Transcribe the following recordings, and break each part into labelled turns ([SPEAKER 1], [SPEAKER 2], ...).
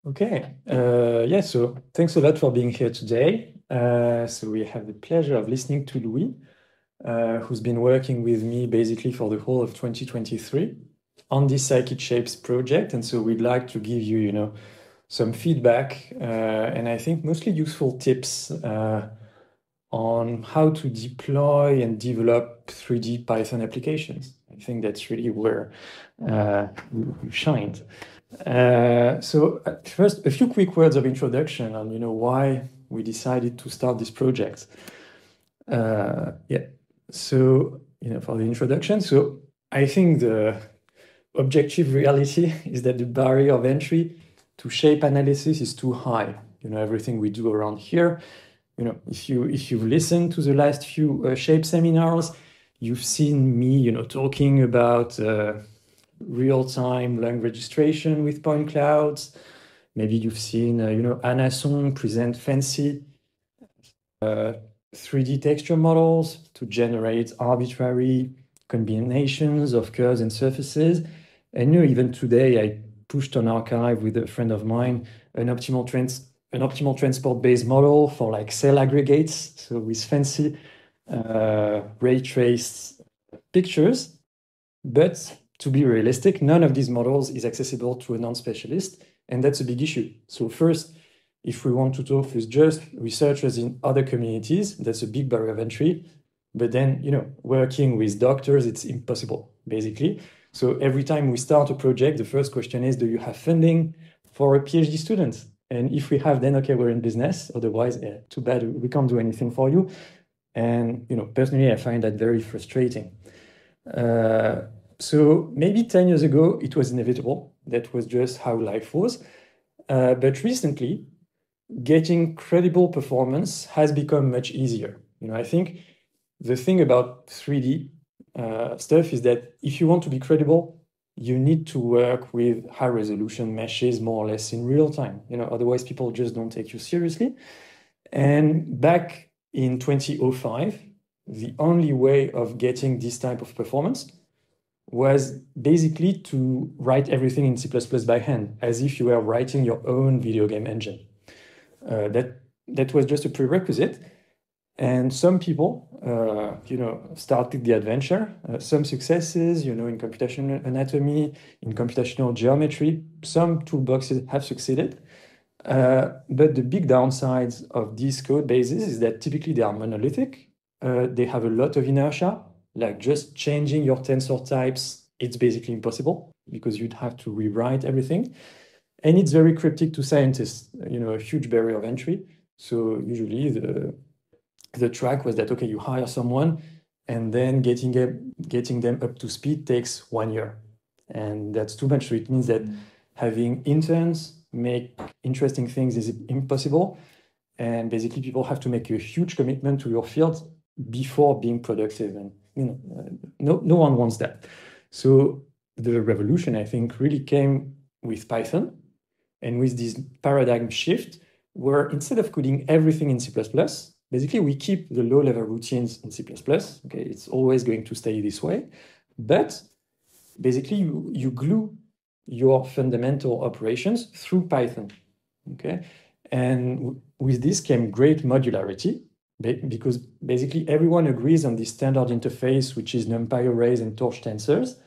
[SPEAKER 1] Okay. Yeah, so thanks a lot for being here today. So we have the pleasure of listening to Louis, who's been working with me basically for the whole of 2023 on this scikit-shapes project. And so we'd like to give you, some feedback and I think mostly useful tips on how to deploy and develop 3D Python applications. I think that's really where you shined. First, a few quick words of introduction on why we decided to start this project. Yeah, so for the introduction, so I think the objective reality is that the barrier of entry to shape analysis is too high. Everything we do around here, if you've listened to the last few shape seminars, you've seen me talking about real-time long registration with point clouds. Maybe you've seen Anna Song present fancy 3D texture models to generate arbitrary combinations of curves and surfaces. And even today I pushed on archive with a friend of mine an optimal transport-based model for like cell aggregates, so with fancy ray traced pictures. But to be realistic, none of these models is accessible to a non-specialist, and that's a big issue. So first, if we want to talk with just researchers in other communities, that's a big barrier of entry. But then, working with doctors, it's impossible, basically. So every time we start a project, the first question is, do you have funding for a PhD student? And if we have, then okay, we're in business. Otherwise, too bad, we can't do anything for you. And personally, I find that very frustrating. So maybe 10 years ago, it was inevitable. That was just how life was. But recently, getting credible performance has become much easier. I think the thing about 3D stuff is that if you want to be credible, you need to work with high resolution meshes more or less in real time. Otherwise people just don't take you seriously. And back in 2005, the only way of getting this type of performance was basically to write everything in C++ by hand, as if you were writing your own video game engine. That was just a prerequisite. And some people, started the adventure. Some successes, in computational anatomy, in computational geometry. Some toolboxes have succeeded. But the big downsides of these code bases is that typically they are monolithic. They have a lot of inertia, like just changing your tensor types, it's basically impossible because you'd have to rewrite everything. And it's very cryptic to scientists, a huge barrier of entry. So usually the track was that, okay, you hire someone and then getting them up to speed takes 1 year. And that's too much. So it means that having interns make interesting things is impossible. And basically people have to make a huge commitment to your field before being productive. And no one wants that. So the revolution, I think, really came with Python and with this paradigm shift where instead of coding everything in C++, basically we keep the low-level routines in C++. Okay, it's always going to stay this way. But basically you glue your fundamental operations through Python. Okay, and with this came great modularity, because basically everyone agrees on the standard interface, which is NumPy arrays and torch tensors.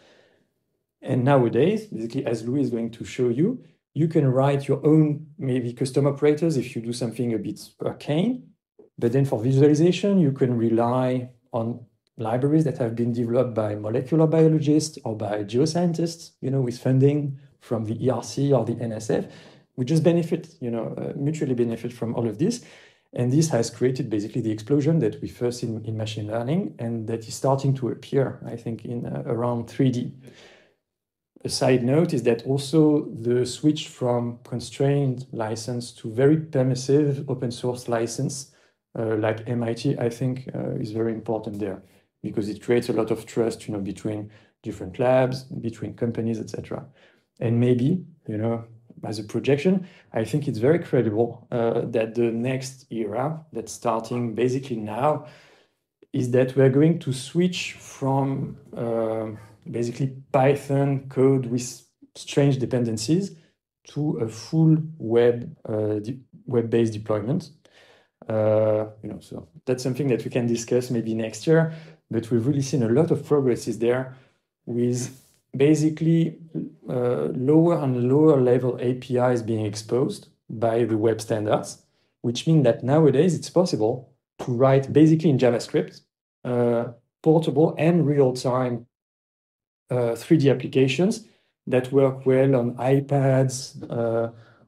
[SPEAKER 1] And nowadays, basically, as Louis is going to show you, you can write your own maybe custom operators if you do something a bit arcane. But then for visualization, you can rely on libraries that have been developed by molecular biologists or by geoscientists, with funding from the ERC or the NSF. We just benefit, mutually benefit from all of this. And this has created basically the explosion that we first seen in machine learning, and that is starting to appear, I think, in around 3D. A side note is that also the switch from constrained license to very permissive open source license, like MIT, I think is very important there, because it creates a lot of trust, between different labs, between companies, etc. And maybe, as a projection, I think it's very credible that the next era that's starting basically now is that we're going to switch from basically Python code with strange dependencies to a full web-based deployment. So that's something that we can discuss maybe next year, but we've really seen a lot of progresses there with basically lower and lower level APIs being exposed by the web standards, which means that nowadays it's possible to write basically in JavaScript, portable and real-time 3D applications that work well on iPads,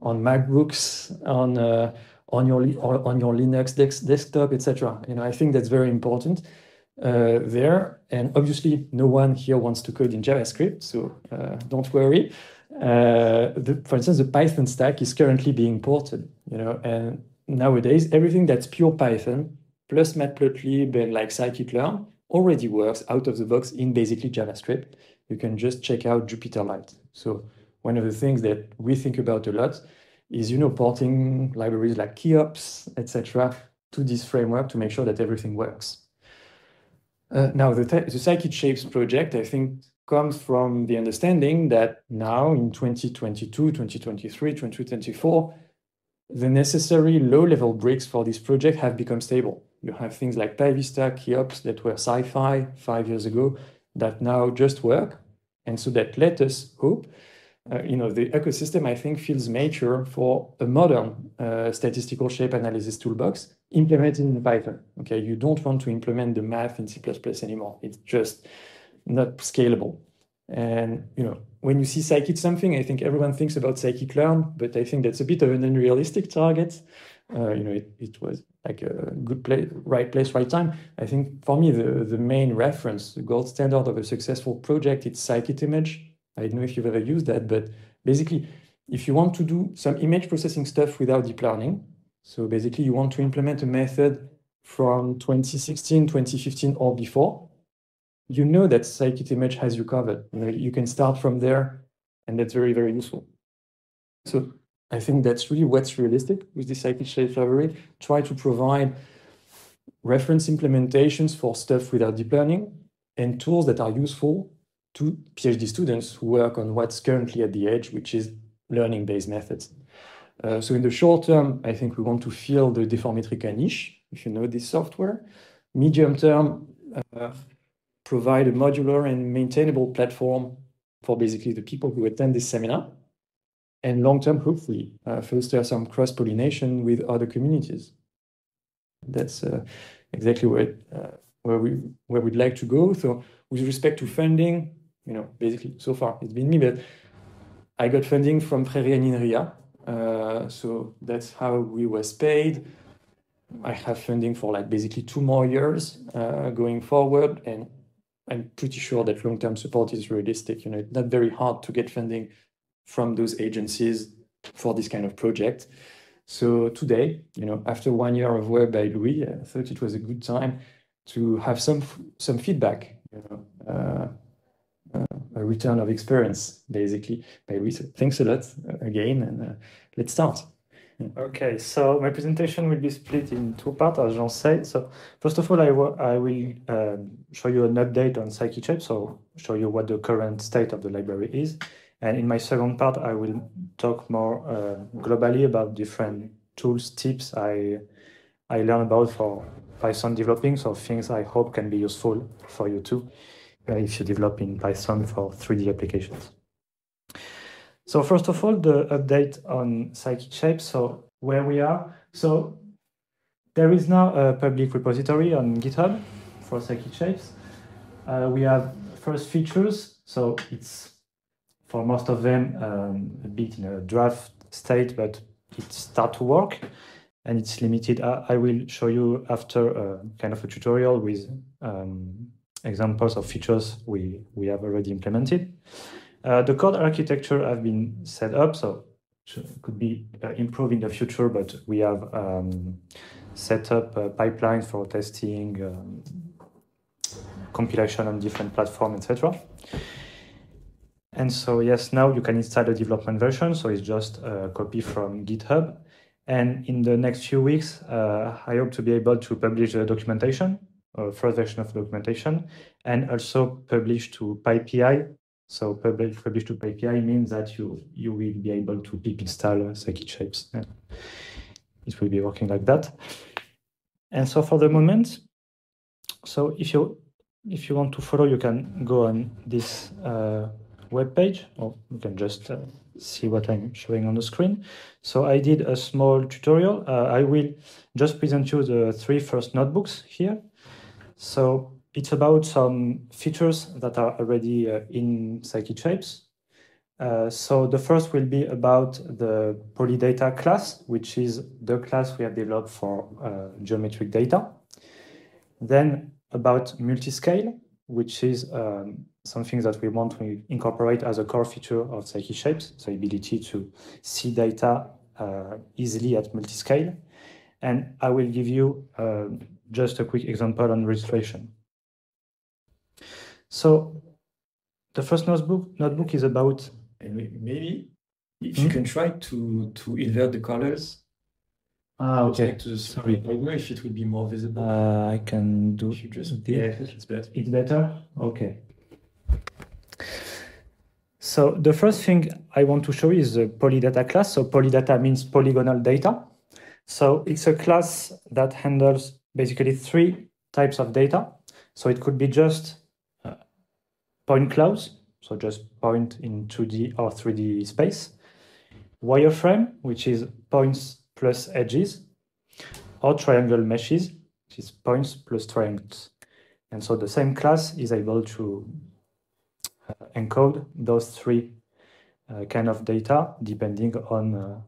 [SPEAKER 1] on MacBooks, on your Linux desktop, etc. I think that's very important there. And obviously, no one here wants to code in JavaScript, so don't worry. For instance, the Python stack is currently being ported, and nowadays everything that's pure Python plus Matplotlib and like scikit-learn already works out of the box in basically JavaScript. You can just check out Jupyter-Lite. So one of the things that we think about a lot is, porting libraries like Keops, etc., to this framework to make sure that everything works. Now, the scikit-shapes project, I think, comes from the understanding that now in 2022, 2023, 2024, the necessary low-level bricks for this project have become stable. You have things like PyVista, Keops that were sci-fi 5 years ago that now just work. And so that let us hope, the ecosystem, I think, feels mature for a modern statistical shape analysis toolbox implemented in Python. Okay, you don't want to implement the math in C++ anymore. It's just not scalable. And, when you see scikit something, I think everyone thinks about scikit-learn, but I think that's a bit of an unrealistic target. It was like a good place, right time. I think for me, the main reference, the gold standard of a successful project, it's scikit-image. I don't know if you've ever used that, but basically, if you want to do some image processing stuff without deep learning, so basically you want to implement a method from 2016, 2015 or before, that scikit-image has you covered. You can start from there, and that's very, very useful. So I think that's really what's realistic with the scikit-shapes library. Try to provide reference implementations for stuff without deep learning and tools that are useful to PhD students who work on what's currently at the edge, which is learning-based methods. So in the short term, I think we want to fill the Deformetrica niche, if you know this software. Medium term, provide a modular and maintainable platform for basically the people who attend this seminar. And long-term, hopefully, foster some cross-pollination with other communities. That's exactly where we'd like to go. So with respect to funding, basically, so far, it's been me, but I got funding from Prairie and INRIA. So that's how we was paid. I have funding for basically 2 more years going forward, and I'm pretty sure that long-term support is realistic. It's not very hard to get funding from those agencies for this kind of project. So today, after 1 year of work by Louis, I thought it was a good time to have some feedback, a return of experience, basically, by Louis. So thanks a lot again, and let's start.
[SPEAKER 2] Okay, so my presentation will be split in 2 parts, as Jean said. So first of all, I will show you an update on scikit-shapes, so show you what the current state of the library is. And in my second part, I will talk more globally about different tools, tips I learned about for Python developing, so things I hope can be useful for you too, if you develop in Python for 3D applications. So first of all, the update on scikit-shapes, so where we are. So there is now a public repository on GitHub for scikit-shapes. We have first features, so it's for most of them a bit in a draft state, but it starts to work and it's limited. I will show you after kind of a tutorial with examples of features we have already implemented. The code architecture have been set up, so it could be improved in the future, but we have set up pipelines for testing, compilation on different platforms, etc. And so, yes, now you can install the development version, so it's just a copy from GitHub. And in the next few weeks, I hope to be able to publish the documentation, first version of documentation, and also publish to PyPI So publish to API means that you will be able to pip install scikit-shapes. It will be working like that. And so for the moment, so if you want to follow, you can go on this web page, or you can just see what I'm showing on the screen. So I did a small tutorial. I will just present you the 3 first notebooks here. So it's about some features that are already in scikit-shapes. So the first will be about the polydata class, which is the class we have developed for geometric data. Then about multiscale, which is something that we want to incorporate as a core feature of scikit-shapes, the ability to see data easily at multiscale. And I will give you just a quick example on registration. So the first notebook is about...
[SPEAKER 1] And maybe if you can try to invert the colors.
[SPEAKER 2] Okay.
[SPEAKER 1] Sorry. I don't know if it will be more visible.
[SPEAKER 2] I can do
[SPEAKER 1] if you just
[SPEAKER 2] this.
[SPEAKER 1] Yeah, it's better.
[SPEAKER 2] It's better? Okay. So the first thing I want to show you is the polydata class. So polydata means polygonal data. So it's a class that handles basically 3 types of data. So it could be just point clouds, so just point in 2D or 3D space. Wireframe, which is points plus edges, or triangle meshes, which is points plus triangles. And so the same class is able to encode those 3 kind of data depending on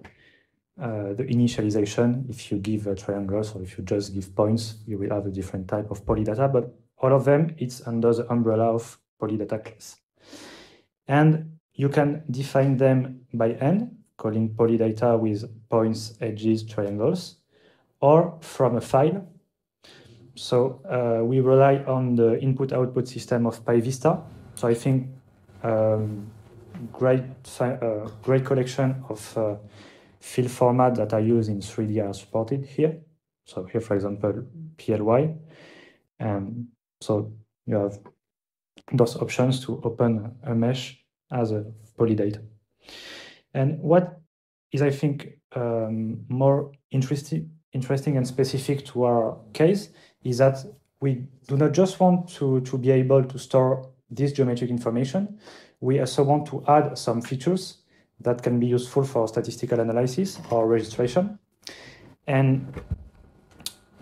[SPEAKER 2] the initialization. If you give triangles or if you just give points, you will have a different type of polydata, but all of them, it's under the umbrella of polydata class. And you can define them by hand, calling polydata with points, edges, triangles, or from a file. So we rely on the input-output system of PyVista. So I think great collection of fill format that are used in 3D are supported here. So here, for example, PLY. So you have those options to open a mesh as a polydata. And what is, I think, more interesting and specific to our case is that we do not just want to be able to store this geometric information. We also want to add some features that can be useful for statistical analysis or registration. And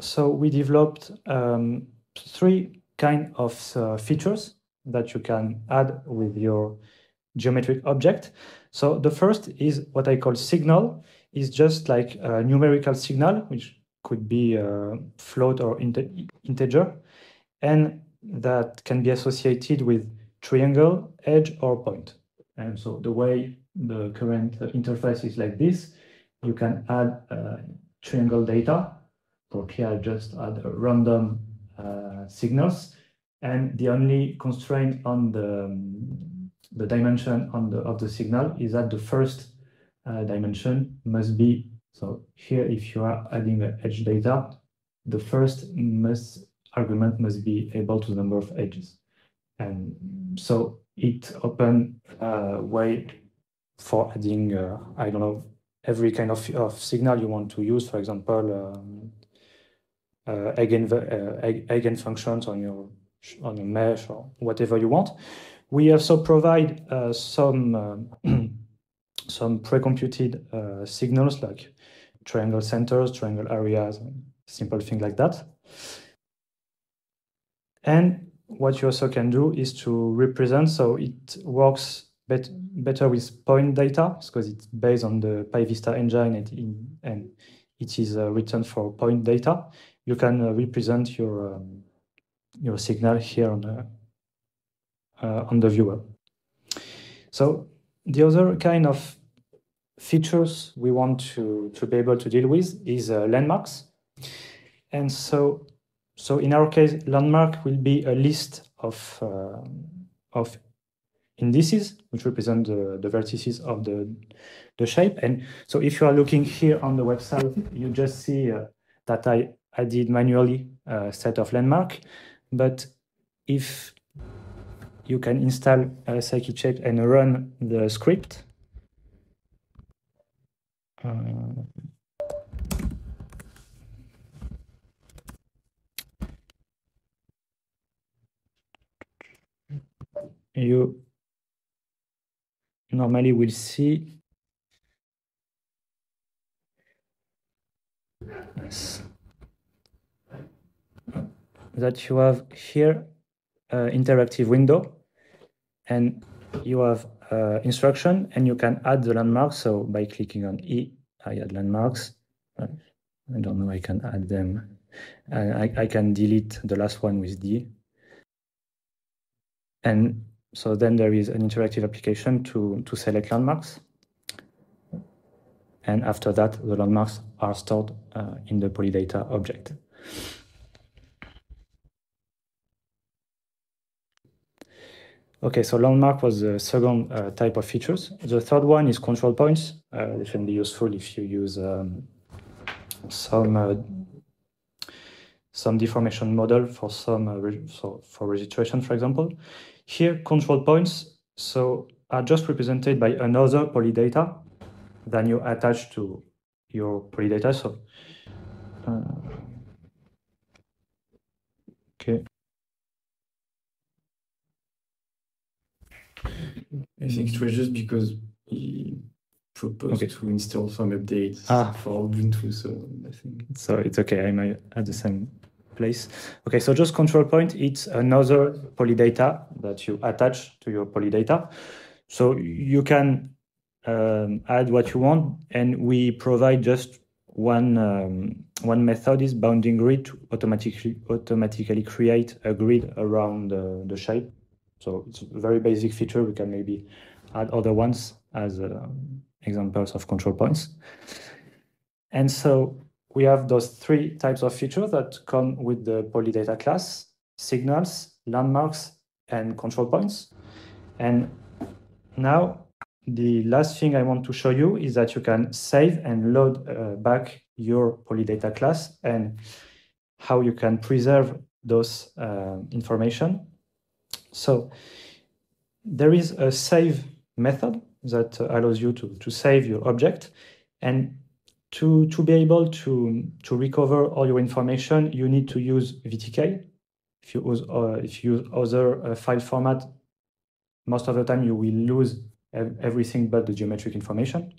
[SPEAKER 2] so we developed 3 kind of features that you can add with your geometric object. So the first is what I call signal. Is just like a numerical signal, which could be float or integer, and that can be associated with triangle, edge, or point. And so the way the current interface is like this, you can add triangle data. So here I just add random signals, and the only constraint on the dimension of the signal is that the first dimension must be, so here if you are adding the edge data, the first argument must be able to the number of edges. And so it opens a way for adding, I don't know, every kind of signal you want to use, for example, eigenfunctions on your mesh or whatever you want. We also provide some pre-computed signals like triangle centers, triangle areas, and simple things like that. And what you also can do is to represent, so it works better with point data because it's based on the PyVista engine and it is written for point data. You can represent your signal here on the viewer. So the other kind of features we want to be able to deal with is landmarks. And so in our case, landmark will be a list of indices, which represent the vertices of the shape. And so if you are looking here on the website, you just see that I did manually a set of landmark. But if you can install a scikit-shapes and run the script. You normally will see that you have here an interactive window, and you have instruction, and you can add the landmarks. So by clicking on E, I add landmarks. I don't know, I can add them. I can delete the last one with D. And so then there is an interactive application to select landmarks. And after that, the landmarks are stored in the polydata object. Okay, so landmark was the second type of features. The third one is control points. It can be useful if you use some deformation model for for registration, for example. Here, control points are just represented by another polydata than you attach to your polydata. So, okay.
[SPEAKER 1] I think it was just because he proposed to install some updates for Ubuntu, so I think.
[SPEAKER 2] So it's okay, I'm at the same place. Okay, so just control point, it's another polydata that you attach to your polydata. So you can add what you want, and we provide just one method is bounding grid to automatically create a grid around the shape. So it's a very basic feature. We can maybe add other ones as examples of control points. And so we have those three types of features that come with the polydata class: signals, landmarks, and control points. And now the last thing I want to show you is that you can save and load back your polydata class and how you can preserve those information. So there is a save method that allows you to save your object, and to be able to recover all your information, you need to use VTK. If you use other file format, most of the time you will lose everything but the geometric information.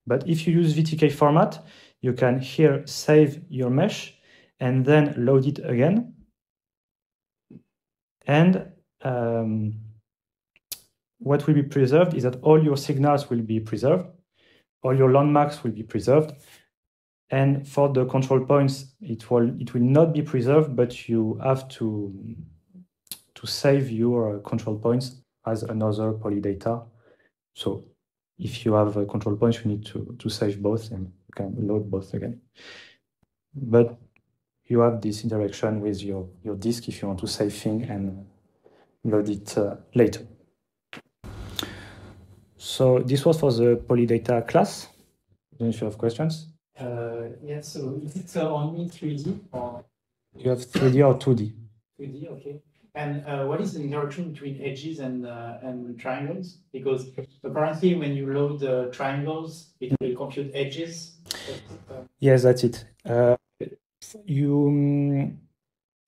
[SPEAKER 2] But if you use VTK format, you can here save your mesh and then load it again. And what will be preserved is that all your signals will be preserved, all your landmarks will be preserved, and for the control points, it will not be preserved, but you have to save your control points as another polydata. So if you have a control points, you need to save both, and you can load both again. But you have this interaction with your disk if you want to save things and load it later. So this was for the polydata class. I don't know if you have questions.
[SPEAKER 3] Yeah, so is it only 3D or?
[SPEAKER 2] You have 3D or 2D?
[SPEAKER 3] 3D, okay. And what is the interaction between edges and triangles? Because apparently when you load the triangles, it will compute edges.
[SPEAKER 2] Yes, that's it. In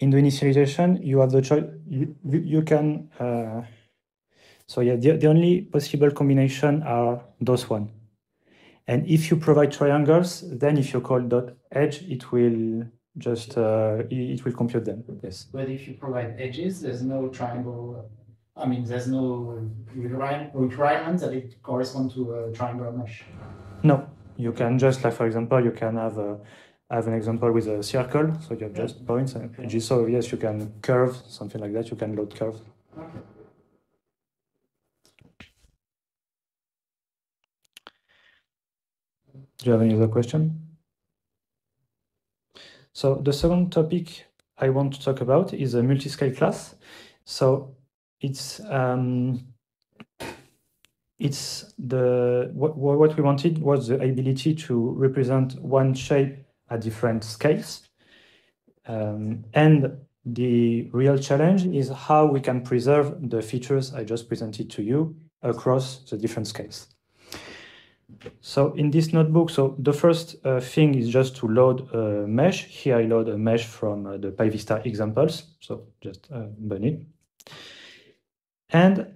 [SPEAKER 2] the initialization, you have the choice. You can. So yeah, the only possible combination are those one. And if you provide triangles, then if you call .edge, it will just it will compute them. Yes.
[SPEAKER 3] But if you provide edges, there's no triangle. I mean, there's no requirement that it corresponds to a triangle mesh.
[SPEAKER 2] No, you can just, like, for example, you can have an example with a circle, so you have just points and edges. So yes, you can curve, something like that. You can load curve.
[SPEAKER 3] Okay.
[SPEAKER 2] Do you have any other question? So the second topic I want to talk about is a multiscale class. So it's what we wanted was the ability to represent one shape at different scales, and the real challenge is how we can preserve the features I just presented to you across the different scales. So in this notebook, so the first thing is just to load a mesh. Here I load a mesh from the PyVista examples, so just burn it. And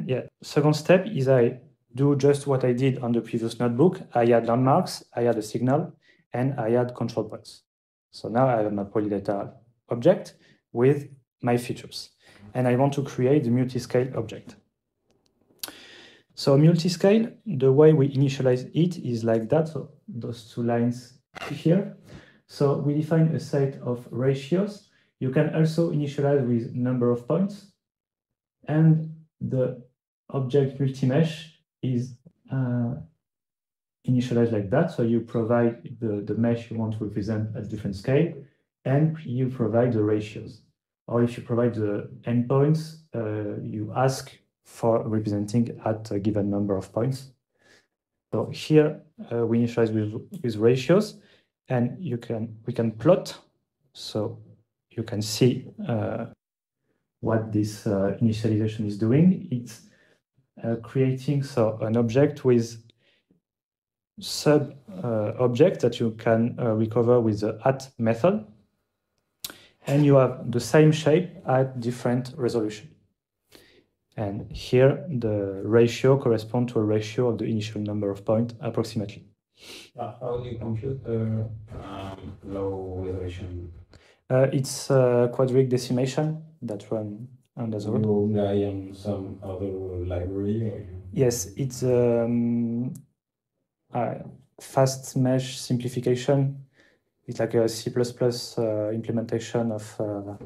[SPEAKER 2] yeah, second step is I do just what I did on the previous notebook. I add landmarks, I add a signal, and I add control points. So now I have my polydata object with my features. And I want to create the multiscale object. So multiscale, the way we initialize it is like that. So those two lines here. So we define a set of ratios. You can also initialize with number of points. And the object multimesh is initialized like that. So you provide the mesh you want to represent at different scale, and you provide the ratios. Or if you provide the endpoints, you ask for representing at a given number of points. So here we initialize with ratios, and we can plot. So you can see what this initialization is doing. It's creating an object with sub object that you can recover with the at method, and you have the same shape at different resolution. And here the ratio corresponds to a ratio of the initial number of points approximately.
[SPEAKER 4] How do you compute the low resolution?
[SPEAKER 2] It's quadric decimation that run under the hood.
[SPEAKER 4] You rely on some other library? Or?
[SPEAKER 2] Yes, it's fast mesh simplification. It's like a C++ implementation of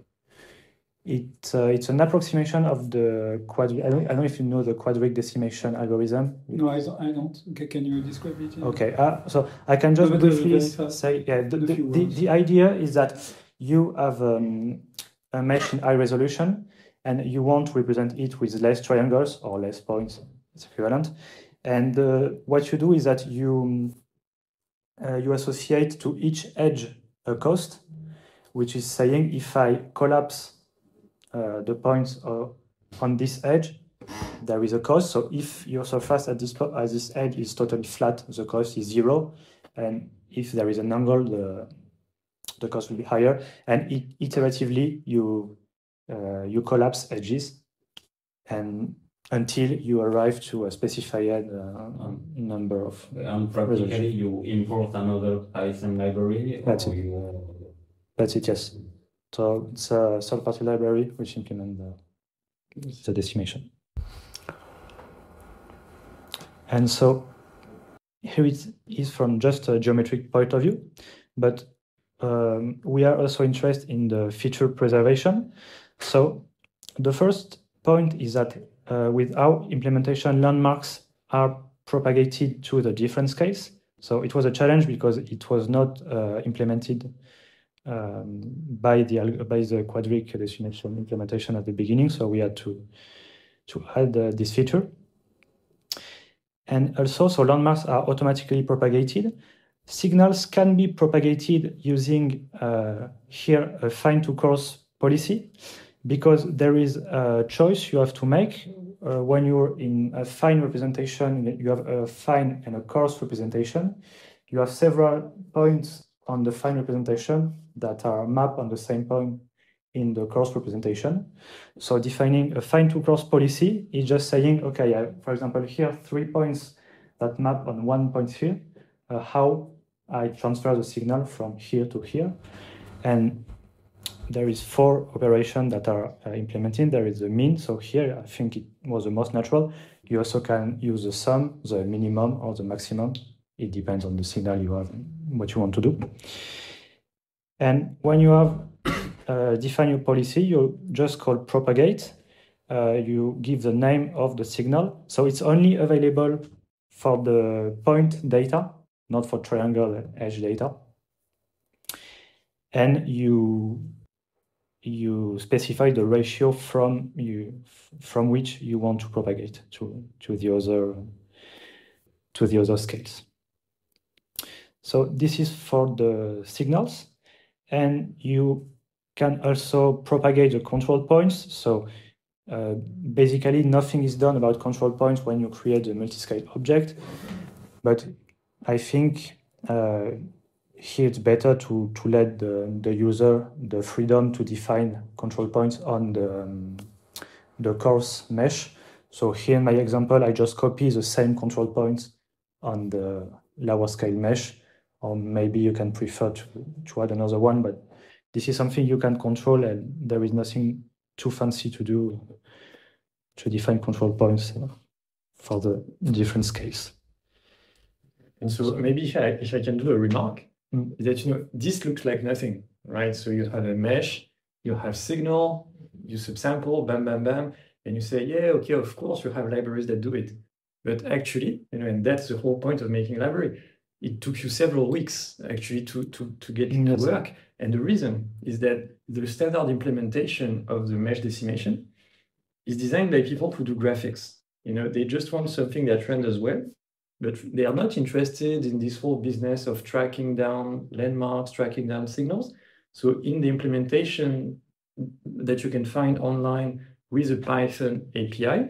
[SPEAKER 2] it's an approximation of the quadric. I don't know if you know the quadric decimation algorithm.
[SPEAKER 5] No, I don't. Okay, can you describe it?
[SPEAKER 2] Okay, so I can just briefly say, yeah, the idea is that you have a mesh in high resolution, and you want to represent it with less triangles or less points. It's equivalent. And what you do is that you associate to each edge a cost, which is saying if I collapse the points on this edge, there is a cost. So if your surface at this edge is totally flat, the cost is 0. And if there is an angle, the cost will be higher. And iteratively, you collapse edges and until you arrive to a specified number of.
[SPEAKER 4] And practically, you import another Python library?
[SPEAKER 2] That's it. That's it, yes. So it's a third-party library which implements the decimation. And so here it is from just a geometric point of view, but we are also interested in the feature preservation. So the first point is that with our implementation, landmarks are propagated to the different scales. So it was a challenge because it was not implemented by the quadric decimation implementation at the beginning. So we had to add this feature. And also, so landmarks are automatically propagated. Signals can be propagated using here a fine to coarse policy, because there is a choice you have to make when you're in a fine representation. You have a fine and a coarse representation. You have several points on the fine representation that are mapped on the same point in the coarse representation. So defining a fine to coarse policy is just saying, okay, for example, here 3 points that map on 1 point here, how I transfer the signal from here to here. And there is 4 operations that are implemented. There is the mean. So here, I think it was the most natural. You also can use the sum, the minimum, or the maximum. It depends on the signal you have and what you want to do. And when you have defined your policy, you just call propagate. You give the name of the signal. So it's only available for the point data, not for triangle and edge data. And you specify the ratio from which you want to propagate to the other scales. So this is for the signals. and you can also propagate the control points. So basically, nothing is done about control points when you create a multiscale object. But I think here it's better to let the user the freedom to define control points on the coarse mesh. So here in my example, I just copy the same control points on the lower scale mesh, or maybe you can prefer to add another one, but this is something you can control, and there is nothing too fancy to do to define control points for the different scales.
[SPEAKER 1] And so maybe if I can do a remark, that this looks like nothing, right? So you have a mesh, you have signal, you subsample, bam, bam, bam, and you say, yeah, okay, of course you have libraries that do it. But actually, and that's the whole point of making a library. It took you several weeks actually to get it to work. And the reason is that the standard implementation of the mesh decimation is designed by people who do graphics. They just want something that renders well, but they are not interested in this whole business of tracking down landmarks, tracking down signals. So in the implementation that you can find online with a Python API,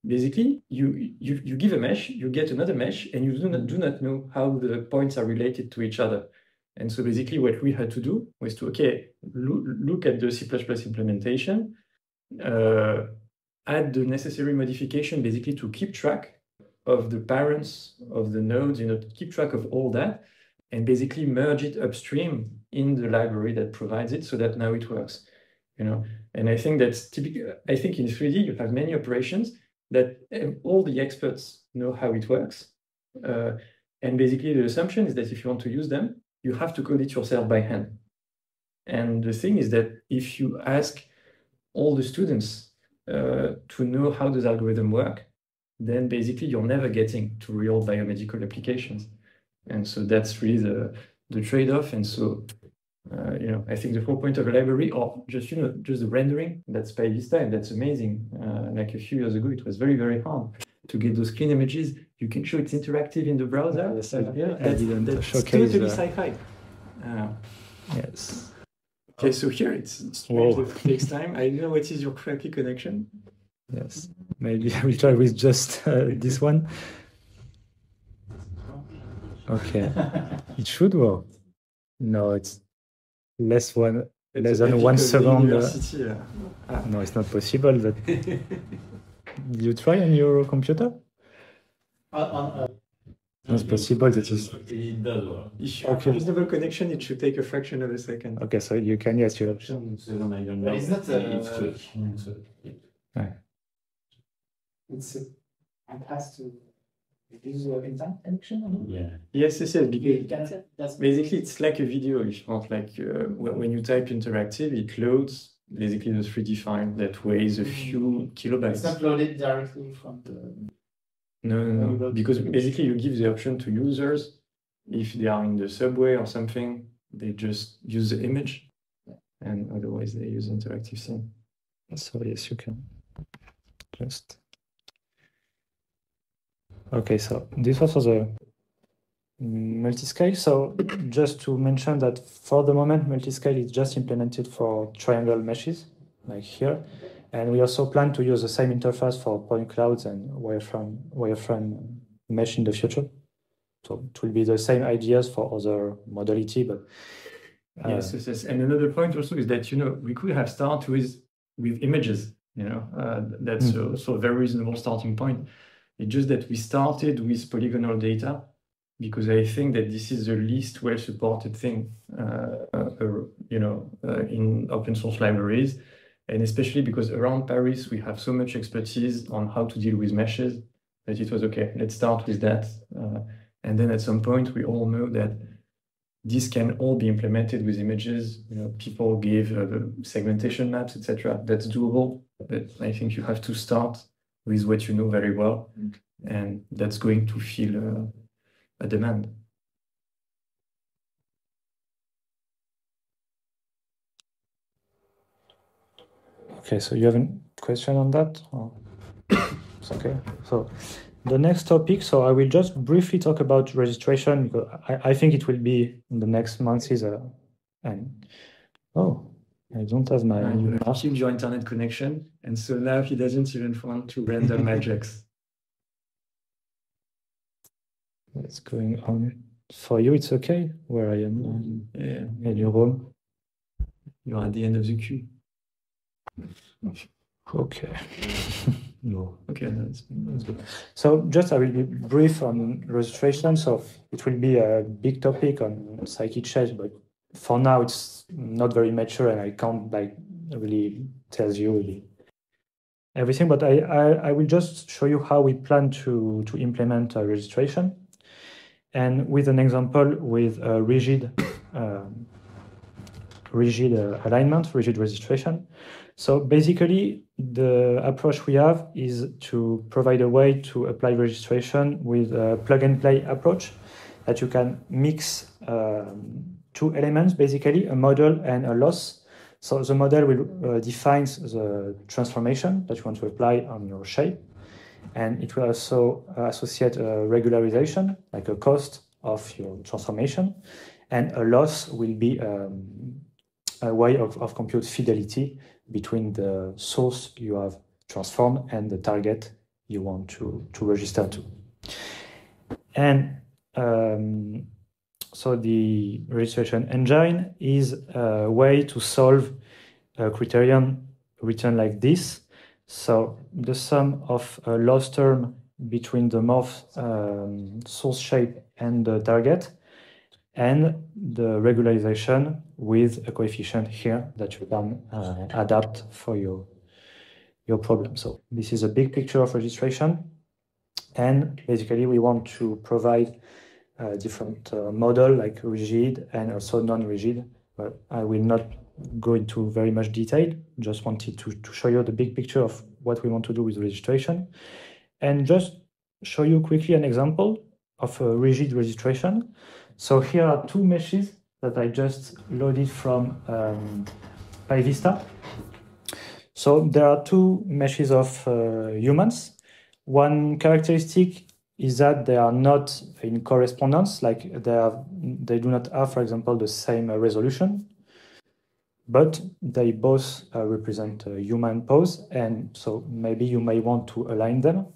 [SPEAKER 1] basically you give a mesh, you get another mesh, and you do not know how the points are related to each other. And so basically what we had to do was to, look at the C++ implementation, add the necessary modification basically to keep track of the parents of the nodes, to keep track of all that, and basically merge it upstream in the library that provides it so that now it works. And I think that's typical. I think in 3D you have many operations that all the experts know how it works. And basically the assumption is that if you want to use them, you have to code it yourself by hand. And the thing is that if you ask all the students to know how does algorithm work, then basically you're never getting to real biomedical applications. And so that's really the trade-off. And so, I think the whole point of a library, or just the rendering, that's by this time, that's amazing. Like a few years ago, it was very, very hard to get those clean images. You can show it's interactive in the browser.
[SPEAKER 2] Yes,
[SPEAKER 1] that's totally sci-fi.
[SPEAKER 2] Yes.
[SPEAKER 1] Okay, so here it takes time. I don't know what is your crappy connection.
[SPEAKER 2] Yes, maybe I will try with just this one. Okay, it should work. No, it's less than 1 second. No, it's not possible. But you try on your computer? It's possible. That is.
[SPEAKER 4] It does work.
[SPEAKER 1] If you have a reasonable connection, it should take a fraction of a second.
[SPEAKER 2] Okay, so you can, yes, you have.
[SPEAKER 3] But it's not it has to use internet connection?
[SPEAKER 4] Yeah.
[SPEAKER 1] Yes. Because basically it's like a video, if you want. Like when you type interactive, it loads basically the 3D file that weighs a few kilobytes.
[SPEAKER 3] It's not loaded directly from the...
[SPEAKER 1] No, because basically you give the option to users, if they are in the subway or something, they just use the image, and otherwise they use interactive scene.
[SPEAKER 2] So yes, you can just. Okay, so this was for the multiscale. So just to mention that for the moment, multiscale is just implemented for triangle meshes, like here. And we also plan to use the same interface for point clouds and wireframe mesh in the future. So it will be the same ideas for other modality, but
[SPEAKER 1] yes. And another point also is that we could have started with images. That's also a very reasonable starting point. It's just that we started with polygonal data because I think that this is the least well supported thing, in open source libraries. And especially because around Paris, we have so much expertise on how to deal with meshes that it was okay, let's start with that. And then at some point, we all know that this can all be implemented with images. People give segmentation maps, etc. That's doable, but I think you have to start with what you know very well, and that's going to feel a demand.
[SPEAKER 2] Okay, so you have a question on that? Oh. It's okay. So the next topic, so I will just briefly talk about registration because I think it will be in the next months is a And oh, I don't have my
[SPEAKER 1] keep your internet connection, and so now he doesn't even want to render matrix.
[SPEAKER 2] What's going on? For you, it's okay where I am.
[SPEAKER 1] Yeah,
[SPEAKER 2] In your room.
[SPEAKER 1] you're at the end of the queue.
[SPEAKER 2] Okay. No.
[SPEAKER 1] Okay, that's
[SPEAKER 2] good. So just I will be brief on registration. So it will be a big topic on scikit-shapes, but for now it's not very mature and I can't like really tell you really everything. But I will just show you how we plan to implement a registration, and with an example with a rigid alignment, rigid registration. So basically, the approach we have is to provide a way to apply registration with a plug-and-play approach that you can mix two elements, basically, a model and a loss. So the model will define the transformation that you want to apply on your shape, and it will also associate a regularization, like a cost of your transformation, and a loss will be a way of compute fidelity between the source you have transformed and the target you want to register to. And so the registration engine is a way to solve a criterion written like this. So the sum of a loss term between the morph source shape and the target, and the regularization with a coefficient here that you can adapt for your problem. So this is a big picture of registration. And basically, we want to provide a different model like rigid and also non-rigid. But I will not go into very much detail. Just wanted to show you the big picture of what we want to do with registration. And just show you quickly an example of a rigid registration. So here are two meshes that I just loaded from PyVista. So there are two meshes of humans. One characteristic is that they are not in correspondence, like they do not have, for example, the same resolution, but they both represent a human pose, and so maybe you may want to align them.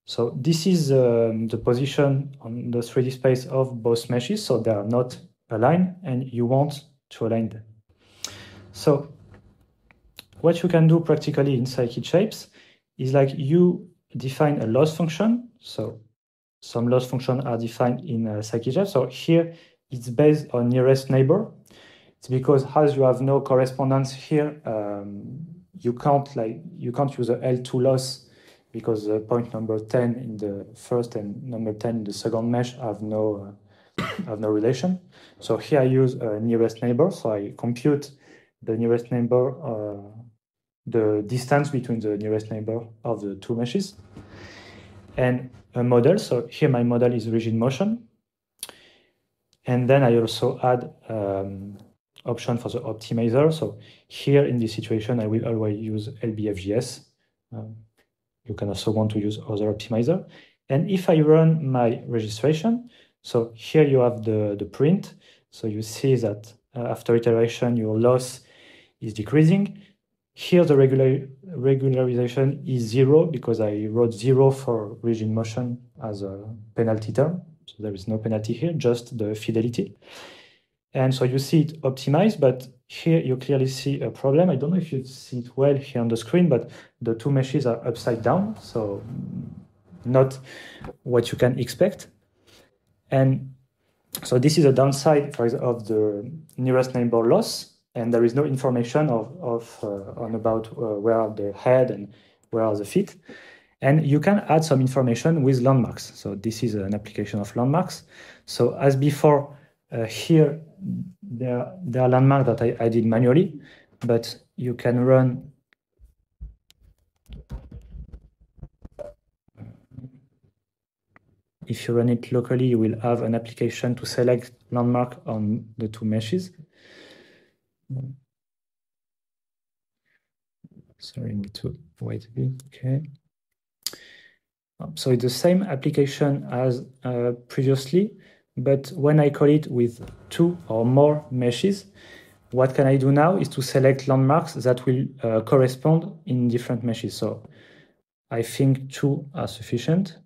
[SPEAKER 2] So this is the position on the 3D space of both meshes, so they are not aligned, and you want to align them. So what you can do practically in scikit-shapes is like you define a loss function. So some loss functions are defined in scikit-shapes. So here it's based on nearest neighbor. It's because as you have no correspondence here, you can't use a L2 loss, because point number 10 in the first and number 10 in the second mesh have no relation. So here I use a nearest neighbor. So I compute the nearest neighbor, the distance between the nearest neighbor of the two meshes. And a model. So here my model is rigid motion. And then I also add option for the optimizer. So here in this situation, I will always use LBFGS. You can also want to use other optimizer. And if I run my registration, so here you have the print. So you see that after iteration, your loss is decreasing. Here the regularization is 0 because I wrote 0 for rigid motion as a penalty term. So there is no penalty here, just the fidelity. And so you see it optimized, but here you clearly see a problem. I don't know if you see it well here on the screen, but the two meshes are upside down, so not what you can expect. And so this is a downside of the nearest neighbor loss, and there is no information about where are the head and where are the feet. And you can add some information with landmarks. So this is an application of landmarks. So as before, here there are landmarks that I did manually, but you can run if you run it locally, you will have an application to select landmark on the two meshes. Sorry, I need to wait a bit. Okay. So it's the same application as previously, but when I call it with 2 or more meshes, what can I do now is to select landmarks that will correspond in different meshes. So I think 2 are sufficient.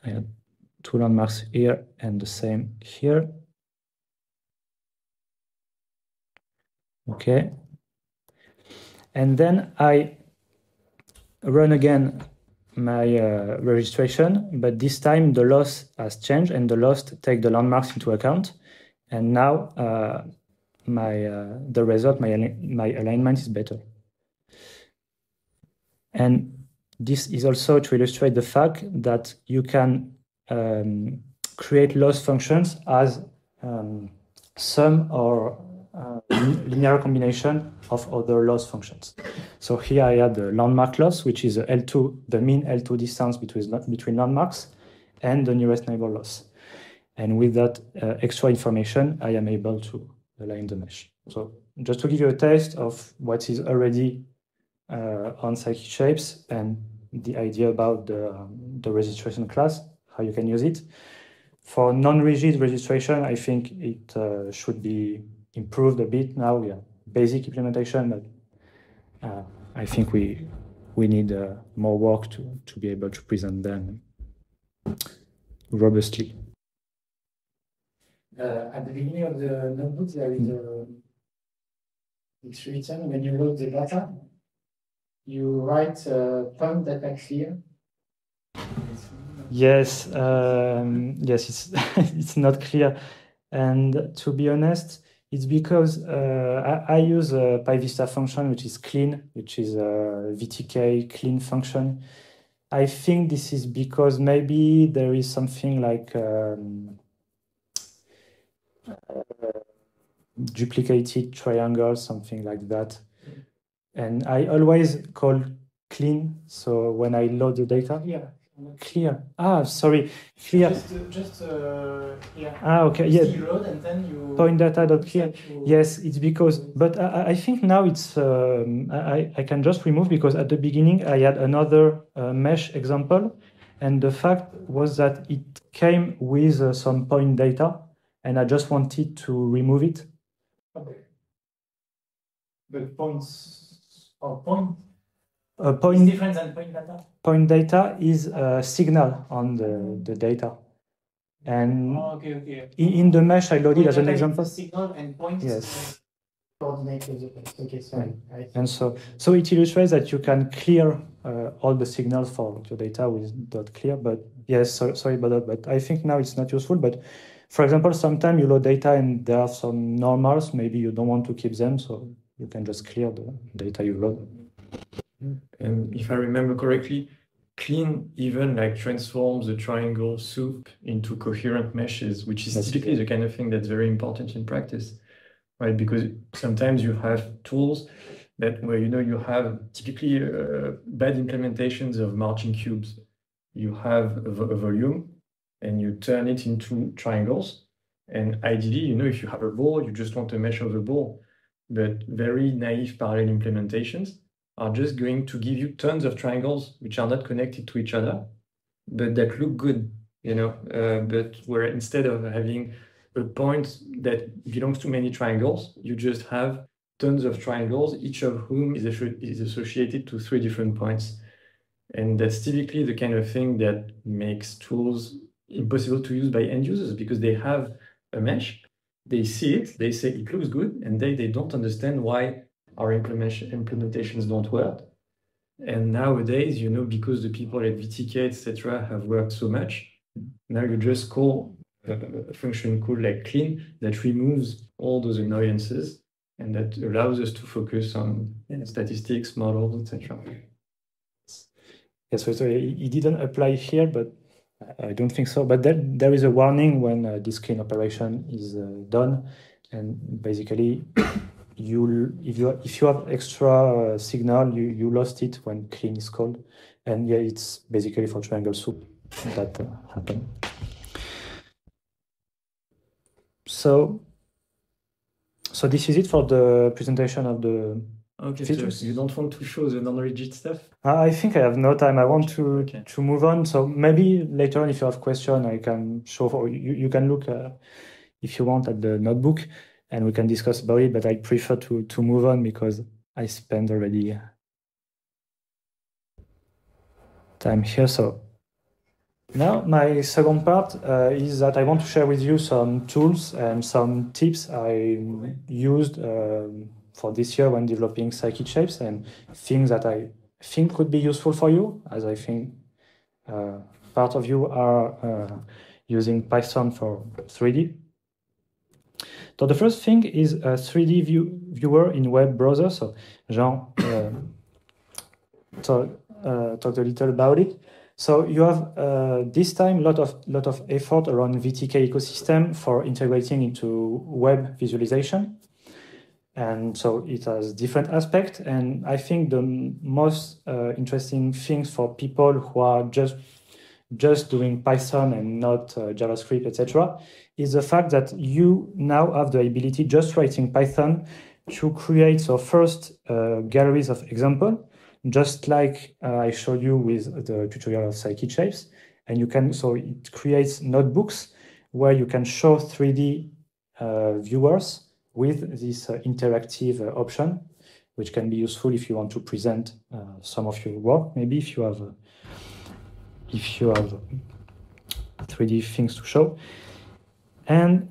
[SPEAKER 2] I have 2 landmarks here and the same here. Okay. And then I run again my registration, but this time the loss has changed and the loss take the landmarks into account. And now the result, my alignment is better. And this is also to illustrate the fact that you can create loss functions as sum or linear combination of other loss functions. So here I had the landmark loss, which is the mean L2 distance between landmarks, and the nearest neighbor loss. And with that extra information, I am able to align the mesh. So just to give you a taste of what is already on scikit-shapes and the idea about the registration class, how you can use it. For non-rigid registration, I think it should be improved a bit now. We have basic implementation, but I think we need more work to be able to present them robustly.
[SPEAKER 3] At the beginning of the notebook, there is it's written when you load the data, you write point data clear.
[SPEAKER 2] Yes, yes, it's not clear, and to be honest, it's because I use a PyVista function which is clean, which is a VTK clean function. I think this is because maybe there is something like duplicated triangle, something like that. And I always call clean, so when I load the data.
[SPEAKER 3] Yeah.
[SPEAKER 2] Clear. Ah, sorry. Clear.
[SPEAKER 3] Just yeah.
[SPEAKER 2] Ah, okay. Yeah.
[SPEAKER 3] You load and then you
[SPEAKER 2] Point data dot clear. Yes, it's because. But I think now it's. I can just remove because at the beginning I had another mesh example, and the fact was that it came with some point data, and I just wanted to remove it.
[SPEAKER 3] Okay. But points or point.
[SPEAKER 2] Point
[SPEAKER 3] is different than point data.
[SPEAKER 2] Point data is a signal on the data, and
[SPEAKER 3] okay.
[SPEAKER 2] in the mesh I loaded as an example.
[SPEAKER 3] Signal and point.
[SPEAKER 2] Yes.
[SPEAKER 3] Coordinate with the point. Okay, sorry.
[SPEAKER 2] And so it illustrates that you can clear all the signals for your data with .clear. But yes, sorry about that. But I think now it's not useful. But for example, sometimes you load data and there are some normals. Maybe you don't want to keep them, so you can just clear the data you load.
[SPEAKER 1] And if I remember correctly, clean even like transforms the triangle soup into coherent meshes, which is typically the kind of thing that's very important in practice, right? Because sometimes you have tools where you have typically bad implementations of marching cubes. You have a volume and you turn it into triangles. And ideally, if you have a ball, you just want a mesh of a ball. But very naive parallel implementations are just going to give you tons of triangles which are not connected to each other, but that look good, but where instead of having a point that belongs to many triangles, you just have tons of triangles, each of whom is associated to 3 different points. And that's typically the kind of thing that makes tools impossible to use by end users because they have a mesh, they see it, they say it looks good, and they don't understand why our implementations don't work. And nowadays, because the people at VTK, etc., have worked so much, now you just call a function called like clean that removes all those annoyances and that allows us to focus on statistics, models, etc.
[SPEAKER 2] Yes, so it didn't apply here, but I don't think so. But there is a warning when this clean operation is done, and basically. If you have extra signal, you lost it when clean is called, and yeah, it's basically for triangle soup that happened. So this is it for the presentation of the
[SPEAKER 6] Okay,
[SPEAKER 2] features.
[SPEAKER 6] so you don't want to show the non-rigid stuff?
[SPEAKER 2] I think I have no time. I want to
[SPEAKER 6] Okay.
[SPEAKER 2] to move on. So maybe later on, if you have question, I can show. Or you can look if you want at the notebook, and we can discuss about it. But I prefer to move on because I spend already time here. So now my second part is that I want to share with you some tools and some tips I used for this year when developing scikit-shapes and things that I think could be useful for you, as I think part of you are using Python for 3D. So the first thing is a 3D viewer in web browser. So Jean talked a little about it. So you have this time lot of effort around VTK ecosystem for integrating into web visualization. And so it has different aspects. And I think the most interesting things for people who are just doing Python and not JavaScript, etc., is the fact that you now have the ability, just writing Python, to create so first galleries of example, just like I showed you with the tutorial of scikit-shapes. And you can, so it creates notebooks where you can show 3D viewers with this interactive option, which can be useful if you want to present some of your work, maybe if you have 3D things to show. And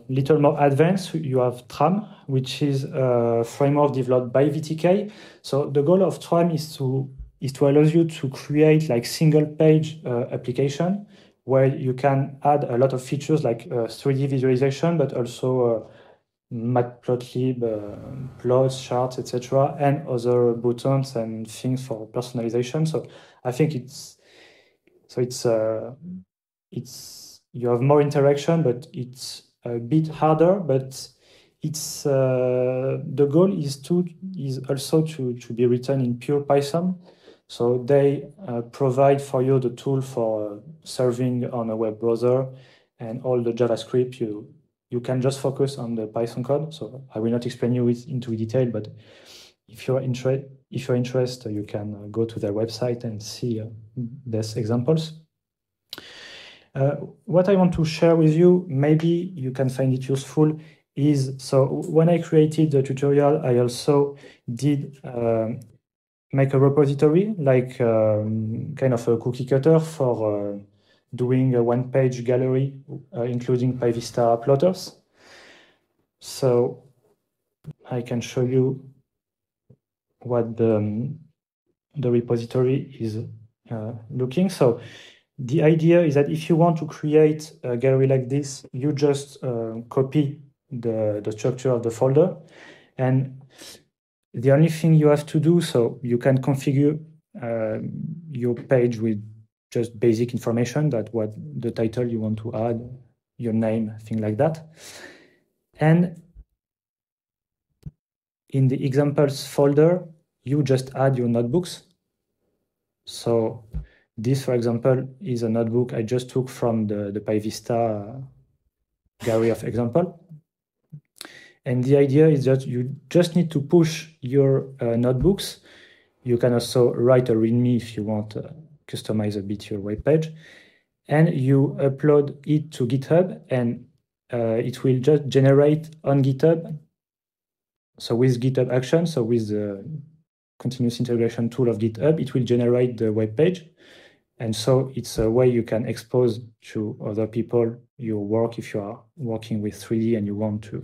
[SPEAKER 2] little more advanced, you have Tram, which is a framework developed by VTK. So the goal of Tram is to allow you to create like single page application where you can add a lot of features like 3D visualization, but also matplotlib, plots, charts, etc., and other buttons and things for personalization. So I think it's you have more interaction, but it's a bit harder. But it's the goal is also to be written in pure Python. So they provide for you the tool for serving on a web browser, and all the JavaScript you can just focus on the Python code. So I will not explain you it into detail, but if you're interested, you can go to their website and see these examples. What I want to share with you, maybe you can find it useful, is so when I created the tutorial, I also did make a repository, like kind of a cookie cutter for doing a one-page gallery, including PyVista plotters. So I can show you what the repository is looking. So the idea is that if you want to create a gallery like this, you just copy the structure of the folder. And the only thing you have to do, so you can configure your page with just basic information, that what the title you want to add, your name, thing like that. And in the examples folder, you just add your notebooks. So this, for example, is a notebook I just took from the PyVista gallery of example. And the idea is that you just need to push your notebooks. You can also write a README if you want to customize a bit your web page. And you upload it to GitHub, and it will just generate on GitHub. So with GitHub Actions, so with the continuous integration tool of GitHub, it will generate the web page. And so it's a way you can expose to other people your work if you are working with 3D and you want to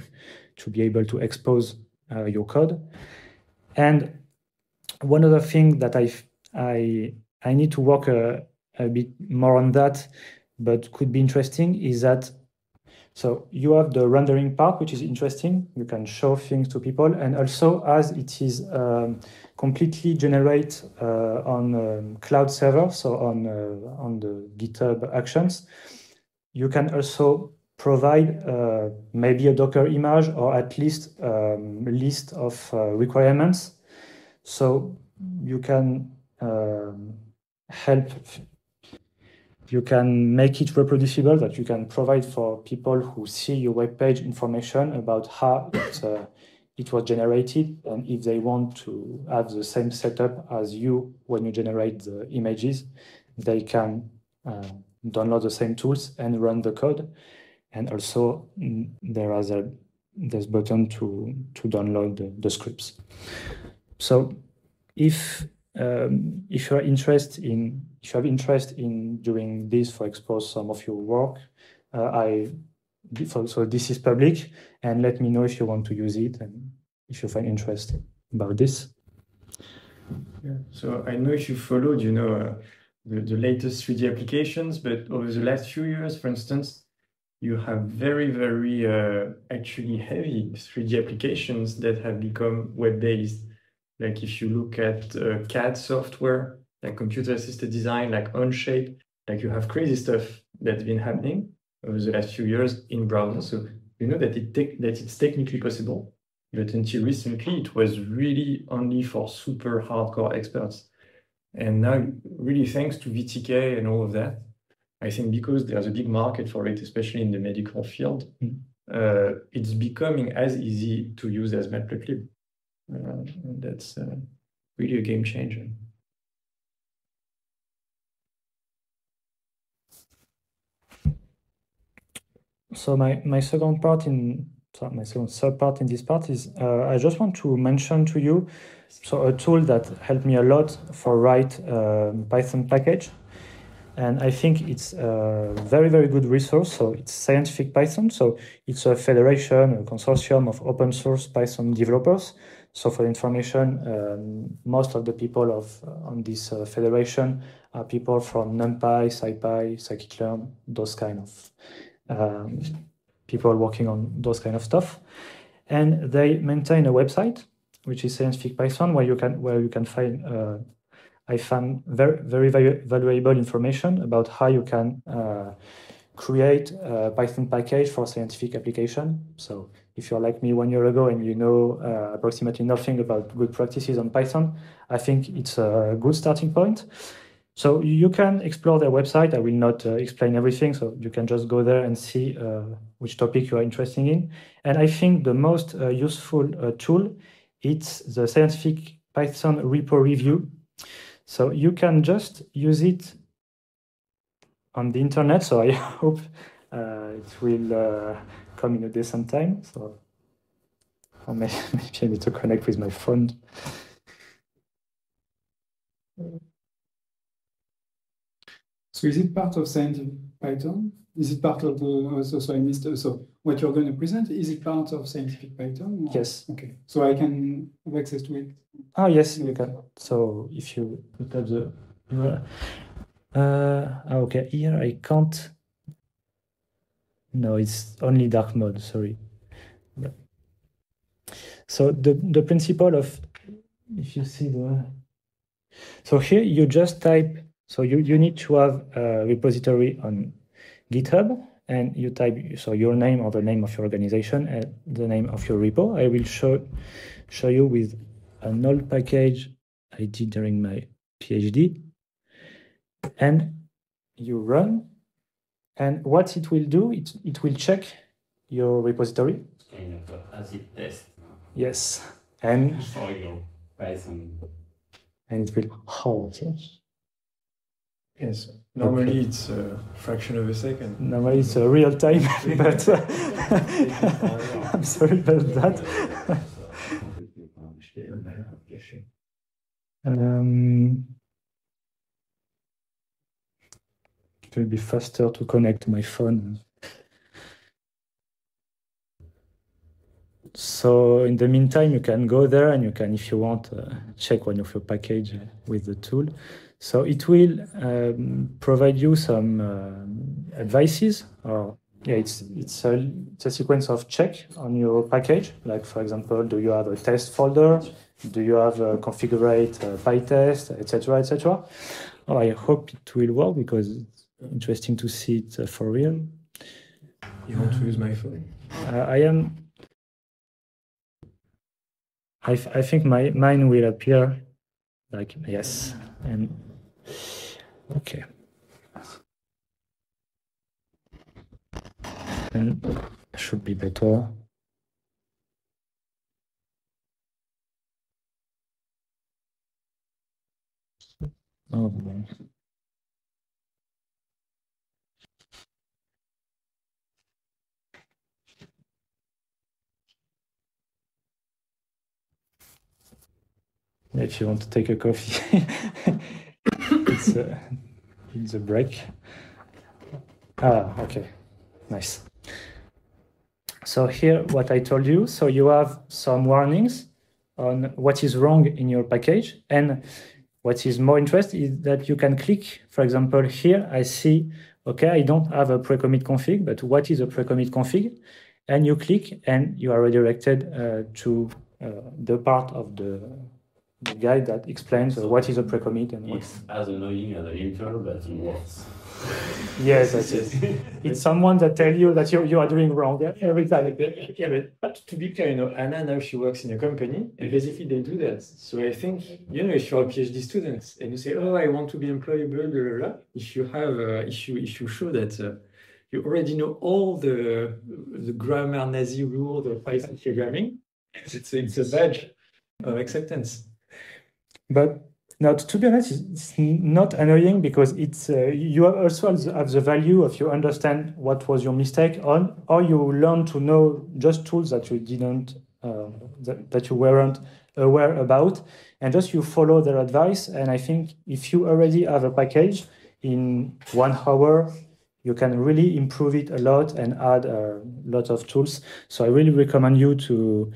[SPEAKER 2] be able to expose your code. And one other thing that I need to work a bit more on that, but could be interesting, is that so you have the rendering part, which is interesting. You can show things to people, and also as it is completely generate on cloud server, so on the GitHub Actions, you can also provide maybe a Docker image, or at least a list of requirements. So you can you can make it reproducible, that you can provide for people who see your web page information about how it was generated, and if they want to have the same setup as you when you generate the images, they can download the same tools and run the code. And also there's button to download the scripts. So if you have interest in doing this for expose some of your work, so this is public, and let me know if you want to use it and if you find interest about this.
[SPEAKER 7] Yeah. So I know if you followed, you know, the latest 3D applications, but over the last few years, for instance, you have very, very actually heavy 3D applications that have become web-based. Like if you look at CAD software, like computer-assisted design, like Onshape, like you have crazy stuff that's been happening over the last few years in browser. So you know that it's technically possible, but until recently, it was really only for super hardcore experts. And now, really thanks to VTK and all of that, I think because there's a big market for it, especially in the medical field, it's becoming as easy to use as Matplotlib. And that's really a game changer.
[SPEAKER 2] So my second third part in this part is I just want to mention to you a tool that helped me a lot for write Python package. And I think it's a very, very good resource. So it's Scientific Python. So it's a federation, a consortium of open source Python developers. So for information, most of the people on this federation are people from NumPy, SciPy, scikit-learn, those kind of people working on those kind of stuff. And they maintain a website, which is Scientific Python, where you can find I found very valuable information about how you can create a Python package for scientific application. So if you're like me 1 year ago and you know approximately nothing about good practices on Python, I think it's a good starting point. So you can explore their website. I will not explain everything, so you can just go there and see which topic you are interested in. And I think the most useful tool, it's the Scientific Python repo review. So you can just use it on the internet. So I hope it will come in a decent time. So or maybe I need to connect with my phone.
[SPEAKER 5] So is it part of Scientific Python? Is it part of the, so I missed, so what you're going to present, is it part of Scientific Python? Or?
[SPEAKER 2] Yes.
[SPEAKER 5] Okay, so I can have access to it?
[SPEAKER 2] Oh, yes, you can. So if you look at the okay, here I can't. No, it's only dark mode, sorry. Yeah. So the principle of, if you see the, so here you just type, so you need to have a repository on GitHub, and you type so your name or the name of your organization and the name of your repo. I will show you with an old package I did during my PhD, and you run, and what it will do, it will check your repository.
[SPEAKER 4] It's kind of an acid test.
[SPEAKER 2] Yes, and
[SPEAKER 4] For your Python.
[SPEAKER 2] And it will hold.
[SPEAKER 7] Yes, normally it's a fraction of a second.
[SPEAKER 2] Normally it's a real time, but I'm sorry about that. It will be faster to connect to my phone. So in the meantime, you can go there and you can, if you want, check one of your package with the tool. So it will provide you some advices. Or yeah, it's a sequence of check on your package. Like for example, do you have a test folder? Do you have a configurate PyTest, etc., etc. Oh, I hope it will work because it's interesting to see it for real.
[SPEAKER 7] You want to use my phone?
[SPEAKER 2] I think mine will appear like yes, and okay, and should be better. Oh. If you want to take a coffee, it's a break. Ah, okay, nice. So here, what I told you, so you have some warnings on what is wrong in your package. And what is more interesting is that you can click, for example, here I see, okay, I don't have a pre-commit config, but what is a pre-commit config? And you click and you are redirected to the part of the guide that explains what is a pre-commit and what.
[SPEAKER 8] It's as annoying as an intro, but it works.
[SPEAKER 2] Yes, that's it. It's someone that tell you that you are doing wrong every time.
[SPEAKER 7] Yeah, but to be clear, Anna now she works in a company, and basically they do that. So I think, if you're a PhD student and you say, "Oh, I want to be employable," blah, blah, blah, if you have, if you show that you already know all the grammar Nazi rules of Python programming, it's a badge of acceptance.
[SPEAKER 2] But now, to be honest, it's not annoying because it's you also have the value of you understand what was your mistake on, or you learn to know just tools that you didn't that you weren't aware about, and just you follow their advice. And I think if you already have a package in 1 hour, you can really improve it a lot and add a lot of tools. So I really recommend you to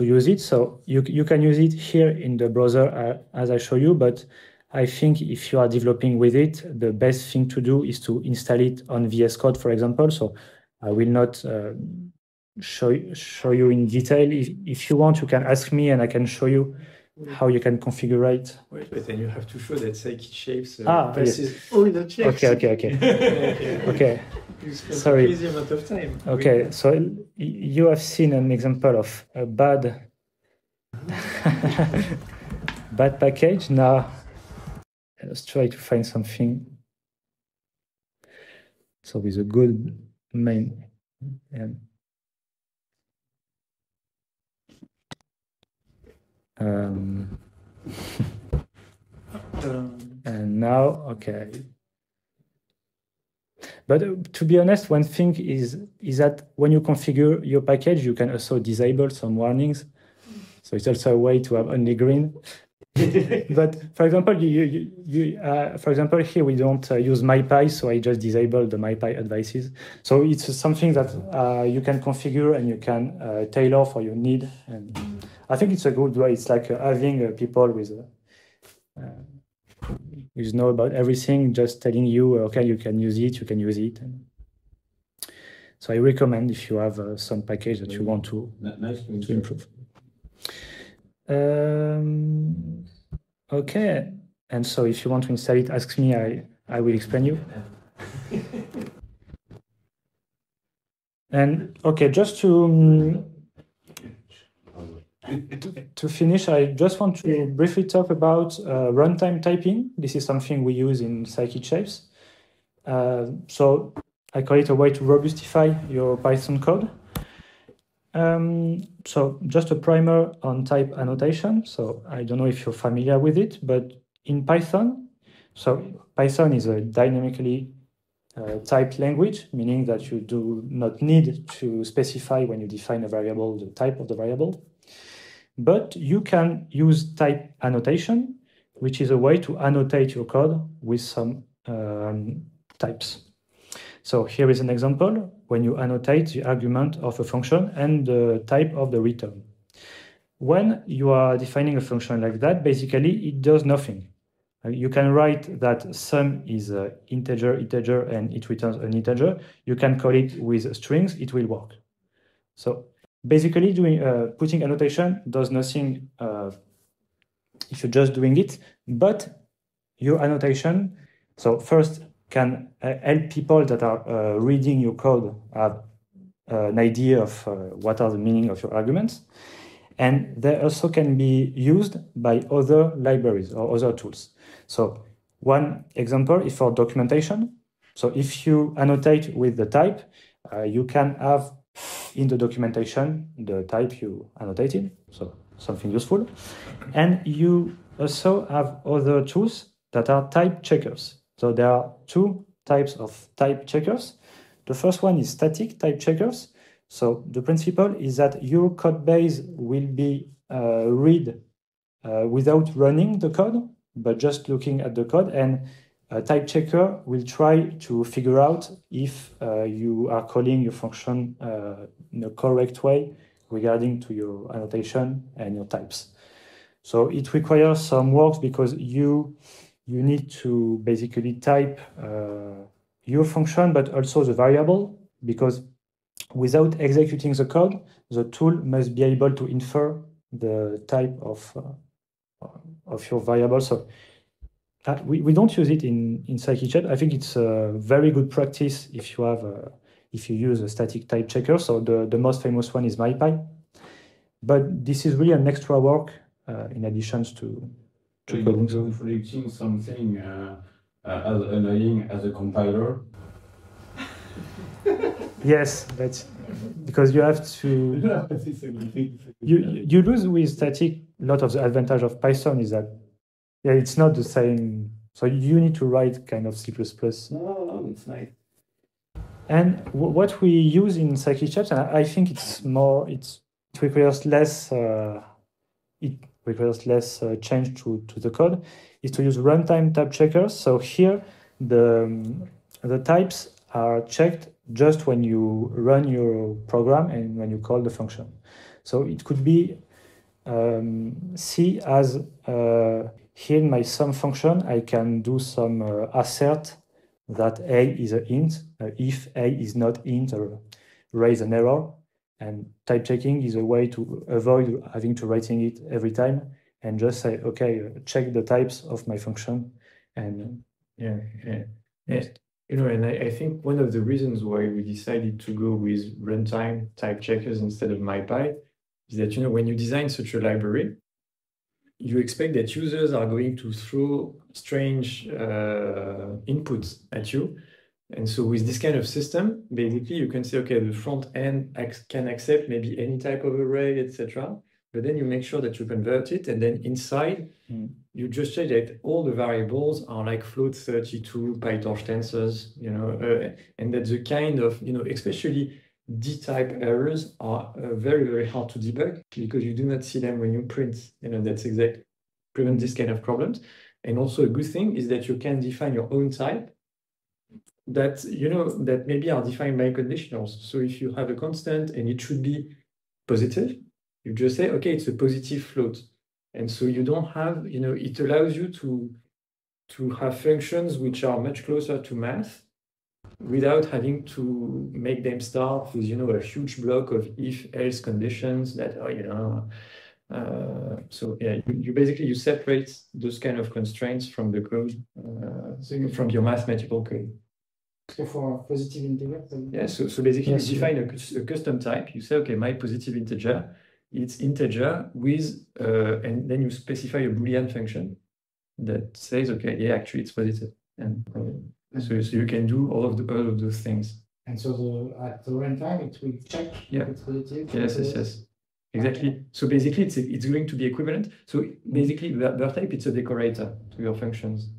[SPEAKER 2] use it. So you can use it here in the browser as I show you, but I think if you are developing with it, the best thing to do is to install it on VS Code, for example. So I will not show you in detail. If you want, you can ask me and I can show you how you can configure it.
[SPEAKER 7] Wait, but then you have to show that scikit-shapes
[SPEAKER 2] passes
[SPEAKER 7] all the checks.
[SPEAKER 2] Okay. Sorry.
[SPEAKER 7] Crazy amount of time.
[SPEAKER 2] Okay, so you have seen an example of a bad bad package. Now let's try to find something. So with a good main. And now, okay. But to be honest, one thing is that when you configure your package, you can also disable some warnings. So it's also a way to have only green. But for example, for example, here we don't use MyPy, so I just disable the MyPy advices. So it's something that you can configure and you can tailor for your need. And I think it's a good way. It's like having people with know about everything, just telling you, okay, you can use it, you can use it. And so I recommend if you have some package that you want to improve. Okay, and so if you want to install it, ask me, I will explain you. And okay, just to finish, I just want to briefly talk about runtime typing. This is something we use in scikit-shapes. So I call it a way to robustify your Python code. So just a primer on type annotation. So I don't know if you're familiar with it, but in Python, so Python is a dynamically typed language, meaning that you do not need to specify when you define a variable, the type of the variable. But you can use type annotation, which is a way to annotate your code with some types. So here is an example when you annotate the argument of a function and the type of the return. When you are defining a function like that, basically it does nothing. You can write that sum is an integer, and it returns an integer. You can call it with strings, it will work. So basically putting annotation does nothing if you're just doing it, but your annotation, so first, can help people that are reading your code have an idea of what are the meaning of your arguments. And they also can be used by other libraries or other tools. So one example is for documentation. So if you annotate with the type, you can have in the documentation the type you annotated, so something useful. And you also have other tools that are type checkers. So there are two types of type checkers. The first one is static type checkers. So the principle is that your code base will be read without running the code, but just looking at the code. And a type checker will try to figure out if you are calling your function in a correct way regarding to your annotation and your types. So it requires some work because you need to basically type your function, but also the variable, because without executing the code, the tool must be able to infer the type of your variable. So we don't use it in scikit-shapes. I think it's a very good practice if you have if you use a static type checker. So the most famous one is MyPy. But this is really an extra work in addition to coding.
[SPEAKER 8] So predicting something as annoying as a compiler.
[SPEAKER 2] Yes, that's because you have to. You lose with static. A lot of the advantage of Python is that it's not the same. So you need to write kind of C++.
[SPEAKER 8] No, it's nice.
[SPEAKER 2] And what we use in scikit-shapes, and I think it's more. It requires less. It requires less change to the code. Is to use runtime type checkers. So here the types are checked just when you run your program and when you call the function. So it could be see as here in my sum function, I can do some assert that a is an int. If a is not int, or raise an error. And type checking is a way to avoid having to writing it every time and just say, okay, check the types of my function. And
[SPEAKER 7] yeah. You know, and I think one of the reasons why we decided to go with runtime type checkers instead of MyPy is that, you know, when you design such a library, you expect that users are going to throw strange inputs at you. And so with this kind of system, basically you can say, okay, the front end can accept maybe any type of array, etc. But then you make sure that you convert it, and then inside you just say that all the variables are like float 32 PyTorch tensors, you know, and that the kind of, you know, especially D-type errors are very, very hard to debug because you do not see them when you print. You know, that's exactly prevent this kind of problems. And also a good thing is that you can define your own type that, you know, that maybe are defined by conditionals. So if you have a constant and it should be positive, you just say, okay, it's a positive float. And so you don't have, you know, it allows you to have functions which are much closer to math without having to make them start with, you know, a huge block of if-else conditions that are, you know, so yeah, you basically, you separate those kind of constraints from the code, from your mathematical code.
[SPEAKER 5] So for positive integer?
[SPEAKER 7] Yeah, so basically you define a custom type. You say, okay, my positive integer, it's integer with, and then you specify a Boolean function that says, okay, yeah, actually it's positive. And so you can do all of those things.
[SPEAKER 5] And so at the runtime, it will check if it's positive?
[SPEAKER 7] Yes. Exactly. So basically it's going to be equivalent. So basically ver type, it's a decorator to your functions.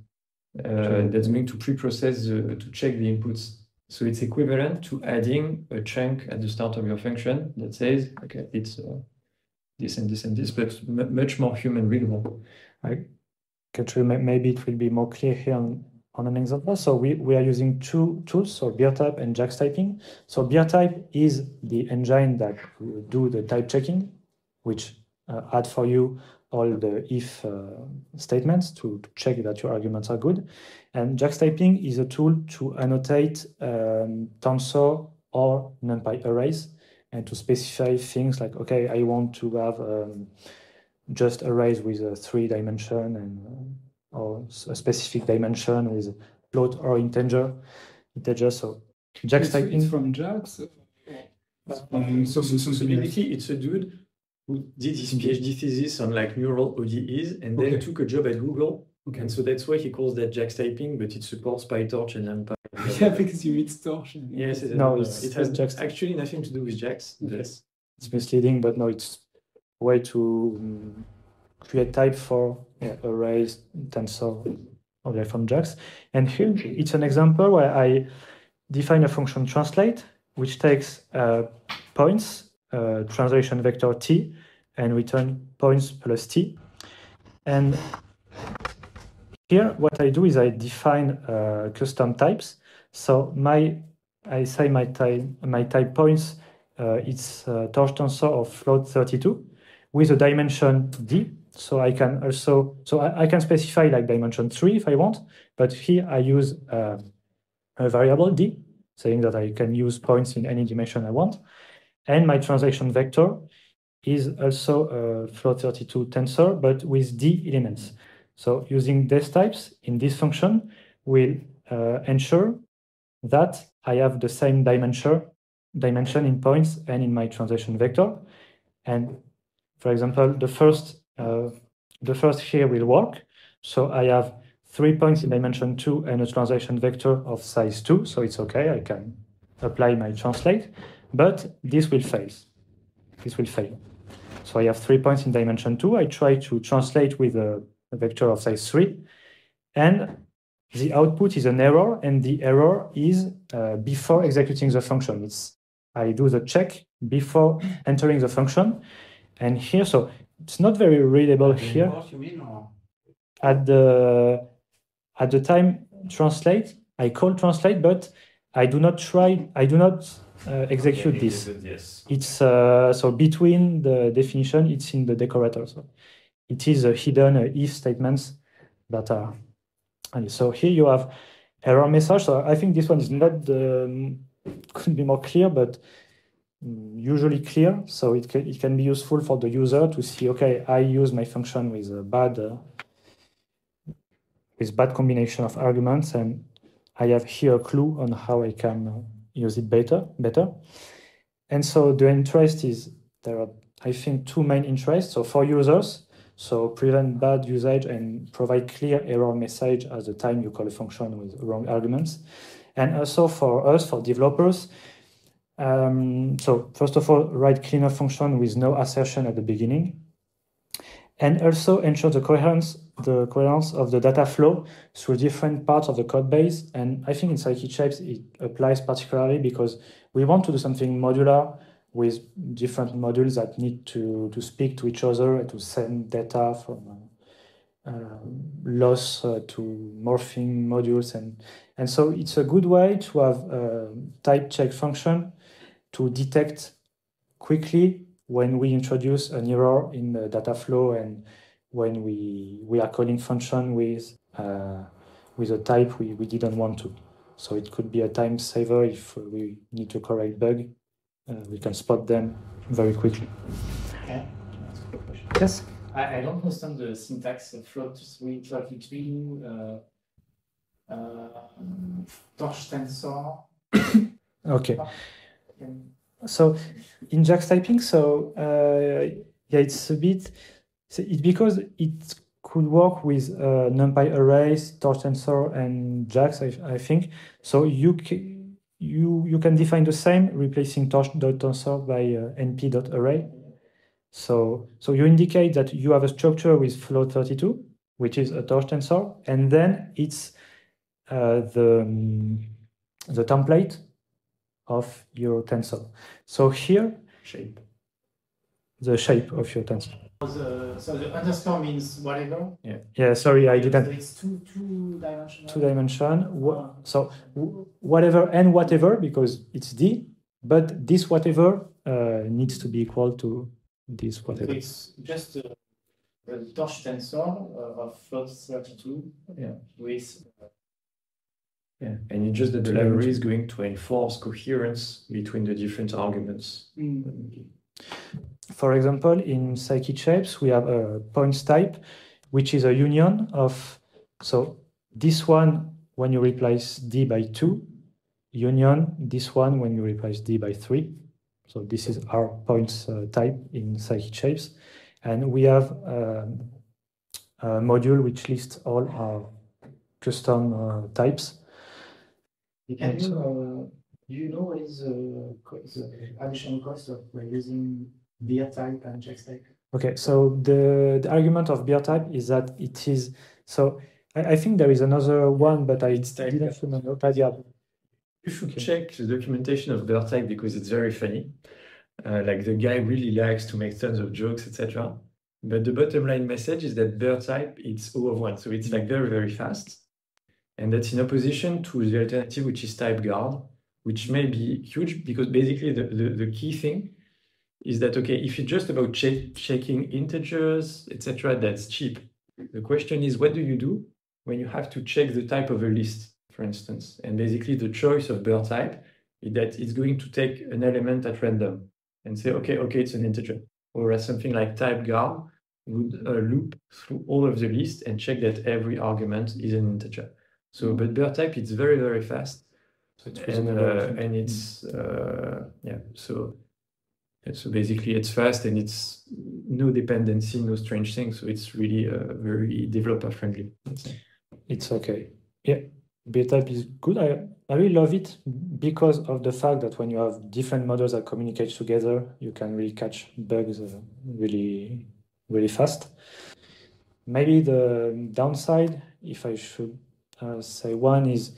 [SPEAKER 7] That's going to pre-process to check the inputs. So it's equivalent to adding a chunk at the start of your function that says, okay, it's this and this and this, but much more human readable.
[SPEAKER 2] Maybe it will be more clear here on an example. So we are using two tools, so beertype and JAX typing. So beertype is the engine that will do the type checking, which add for you all the if statements to check that your arguments are good. And JAX typing is a tool to annotate tensor or NumPy arrays and to specify things like, okay, I want to have just arrays with a 3-dimension and or a specific dimension with float or integer. So JAX typing
[SPEAKER 5] from JAX.
[SPEAKER 7] So basically, it's a dude who did his PhD thesis on like neural ODEs and then took a job at Google. Okay. And so that's why he calls that JAX typing, but it supports PyTorch and NumPy.
[SPEAKER 5] Yeah, because you read Torch.
[SPEAKER 7] Yes, it has JAX actually nothing to do with JAX.
[SPEAKER 2] It's misleading, but no, it's way too create type for arrays, tensor, object from JAX. And here it's an example where I define a function translate, which takes points, translation vector t, and return points plus t. And here, what I do is I define custom types. So I say my type points, it's torch tensor of float 32 with a dimension d. So I can also, I can specify like dimension 3 if I want, but here I use a variable d, saying that I can use points in any dimension I want. And my translation vector is also a float 32 tensor, but with d elements. So using these types in this function will ensure that I have the same dimension in points and in my translation vector. And for example, the first here will work. So I have 3 points in dimension 2 and a translation vector of size 2. So it's okay, I can apply my translate, but this will fail. This will fail. So I have 3 points in dimension 2. I try to translate with a vector of size 3. And the output is an error. And the error is before executing the function. I do the check before entering the function. And here, so it's not very readable here.
[SPEAKER 8] Import, you mean, or?
[SPEAKER 2] At the time translate, I call translate, but I do not execute this.
[SPEAKER 8] Yes.
[SPEAKER 2] It's so between the definition, it's in the decorator. So it is a hidden if statements that are. And so here you have error message. So I think this one is not could be more clear, but usually clear. So it can be useful for the user to see, okay, I use my function with a bad combination of arguments, and I have here a clue on how I can use it better. And so the interest is, there are, I think, two main interests. So for users, so prevent bad usage and provide clear error message at the time you call a function with wrong arguments. And also for us, for developers, so first of all, write cleaner function with no assertion at the beginning. And also ensure the coherence of the data flow through different parts of the code base. And I think in scikit-shapes, it applies particularly because we want to do something modular with different modules that need to speak to each other and to send data from loss to morphing modules. And so it's a good way to have a type check function to detect quickly when we introduce an error in the data flow and when we are calling function with a type we didn't want to. So it could be a time saver if we need to correct bug. We can spot them very quickly.
[SPEAKER 3] Okay. That's a good question.
[SPEAKER 2] Yes?
[SPEAKER 3] I don't understand the syntax of float 32, torch tensor.
[SPEAKER 2] Okay. So in JAX typing, so yeah, it's a bit, it's because it could work with NumPy arrays, torch tensor, and JAX, I think. So you can define the same, replacing torch.tensor by np.array. So you indicate that you have a structure with float 32, which is a torch tensor, and then it's the template of your tensor. So here, the shape of your tensor.
[SPEAKER 3] So the underscore means whatever?
[SPEAKER 2] Yeah, sorry, I didn't.
[SPEAKER 3] So it's two-dimensional?
[SPEAKER 2] Two-dimension. So whatever and whatever, because it's D, but this whatever needs to be equal to this whatever.
[SPEAKER 3] So it's just the torch tensor of float 32 with...
[SPEAKER 7] Yeah, and it's just that the library is going to enforce coherence between the different arguments.
[SPEAKER 2] For example, in scikit-shapes, we have a points type, which is a union of, so this one, when you replace D by 2, union this one when you replace D by 3. So this is our points type in scikit-shapes. And we have a module which lists all our custom types.
[SPEAKER 3] Can you, do you know what is the additional cost of using dir type and JAX type?
[SPEAKER 2] Okay, so the argument of beer type is that it is, so I think there is another one, but I didn't remember. But yeah.
[SPEAKER 7] You should check the documentation of bear type because it's very funny. Like the guy really likes to make tons of jokes, etc. But the bottom line message is that bear type, it's O of 1. So it's like very, very fast. And that's in opposition to the alternative, which is type guard, which may be huge because basically the key thing is that, okay, if it's just about checking integers, etc., that's cheap. The question is, what do you do when you have to check the type of a list, for instance? And basically the choice of bear type is that it's going to take an element at random and say, okay, it's an integer. Whereas something like type guard would loop through all of the list and check that every argument is an integer. So, but bear type, it's very, very fast.
[SPEAKER 2] So it's
[SPEAKER 7] and it's, so basically it's fast and it's no dependency, no strange things. So it's really very developer friendly.
[SPEAKER 2] It's okay. Yeah, beer type is good. I really love it because of the fact that when you have different models that communicate together, you can really catch bugs really, really fast. Maybe the downside, if I should say one, is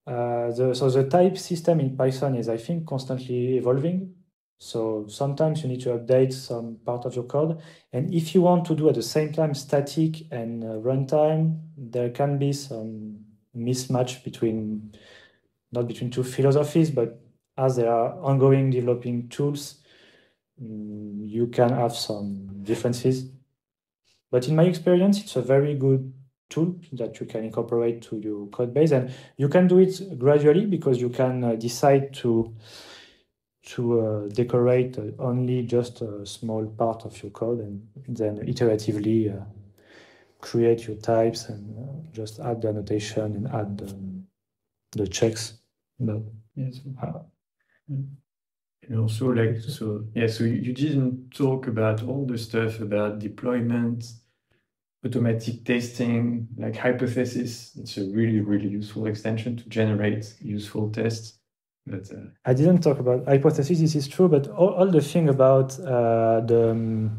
[SPEAKER 2] the type system in Python is, I think, constantly evolving. So sometimes you need to update some part of your code. And if you want to do at the same time static and runtime, there can be some mismatch between, not between two philosophies, but as there are ongoing developing tools, you can have some differences. But in my experience, it's a very good tool that you can incorporate to your code base. And you can do it gradually because you can decide to decorate only just a small part of your code and then iteratively create your types and just add the annotation and add the checks.
[SPEAKER 7] But, yes. And also like, so you didn't talk about all the stuff about deployment, automatic testing, like hypothesis. It's a really, really useful extension to generate useful tests. But
[SPEAKER 2] I didn't talk about hypothesis, this is true, but all the thing about the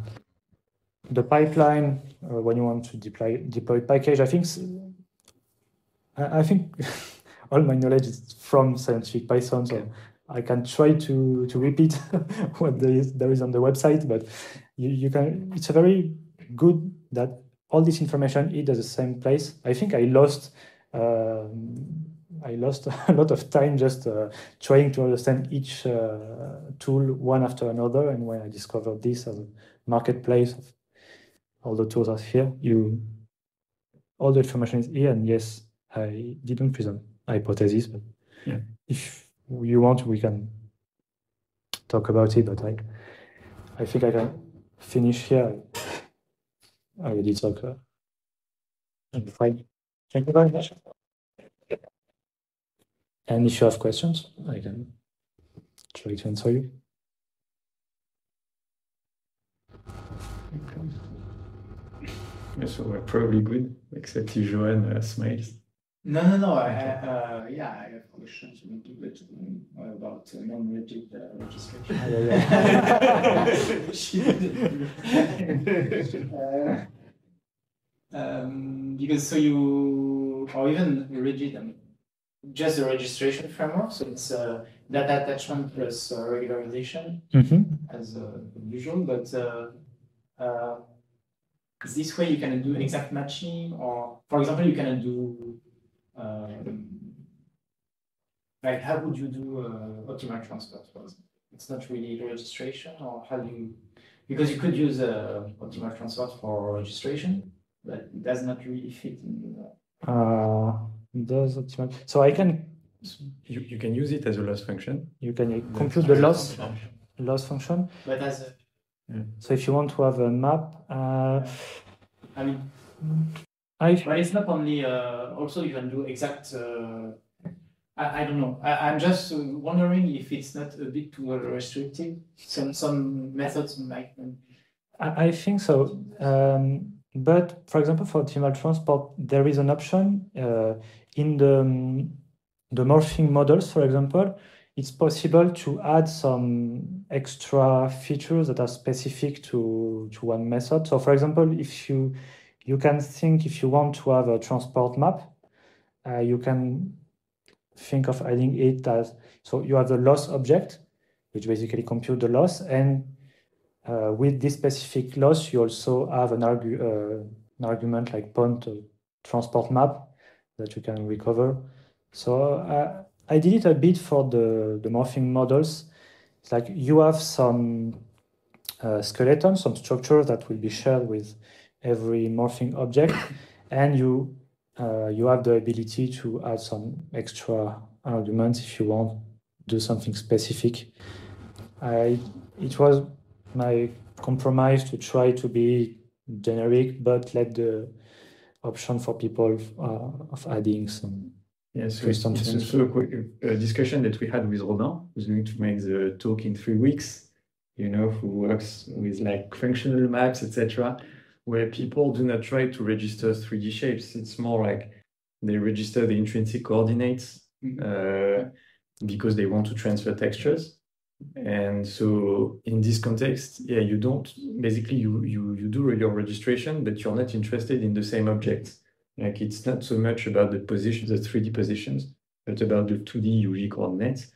[SPEAKER 2] pipeline when you want to deploy package, I think all my knowledge is from scientific Python, so I can try to repeat what there is on the website, but you can. It's a very good that all this information is at the same place. I think I lost a lot of time just trying to understand each tool one after another. And when I discovered this as a marketplace, all the tools are here. All the information is here. And yes, I didn't present hypothesis, but
[SPEAKER 7] yeah,
[SPEAKER 2] if you want, we can talk about it. But I think I can finish here. I already talked. Fine. Thank you very much. And if you have questions, I can try to answer you.
[SPEAKER 7] Yeah, so we're probably good, except if Johan smiles.
[SPEAKER 3] No. I have questions about non-rigid registration. Because or even rigid, I mean, just the registration framework. So it's data attachment plus regularization as usual. But this way you can do exact matching, or for example, you can do like how would you do optimal transfer? For example, it's not really registration, or how do you? Because you could use optimal transfer for registration, but it does not really fit in.
[SPEAKER 2] Does optimal? So I can.
[SPEAKER 7] You can use it as a loss function.
[SPEAKER 2] You can compute the loss function.
[SPEAKER 3] But as a.
[SPEAKER 2] So if you want to have a map,
[SPEAKER 3] I mean, but it's not only. Also, you can do exact. I don't know. I'm just wondering if it's not a bit too restrictive. Some methods might.
[SPEAKER 2] I think so. But for example, for optimal transport, there is an option in the morphing models. For example, it's possible to add some extra features that are specific to one method. So for example, if you can think, if you want to have a transport map, you can think of adding it as, so you have the loss object, which basically compute the loss, and with this specific loss, you also have an argument like point transport map that you can recover. So I did it a bit for the morphing models. It's like you have some skeleton, some structure that will be shared with every morphing object, and you have the ability to add some extra arguments if you want to do something specific. It was my compromise to try to be generic, but let the option for people of adding some.
[SPEAKER 7] Yes, so it's a discussion that we had with Robin, who's going to make the talk in 3 weeks, you know, who works with like functional maps, etc., where people do not try to register 3D shapes. It's more like they register the intrinsic coordinates because they want to transfer textures. And so in this context, yeah, you don't, basically you do your registration, but you're not interested in the same objects. Like it's not so much about the positions, the 3D positions, but about the 2D UV coordinates.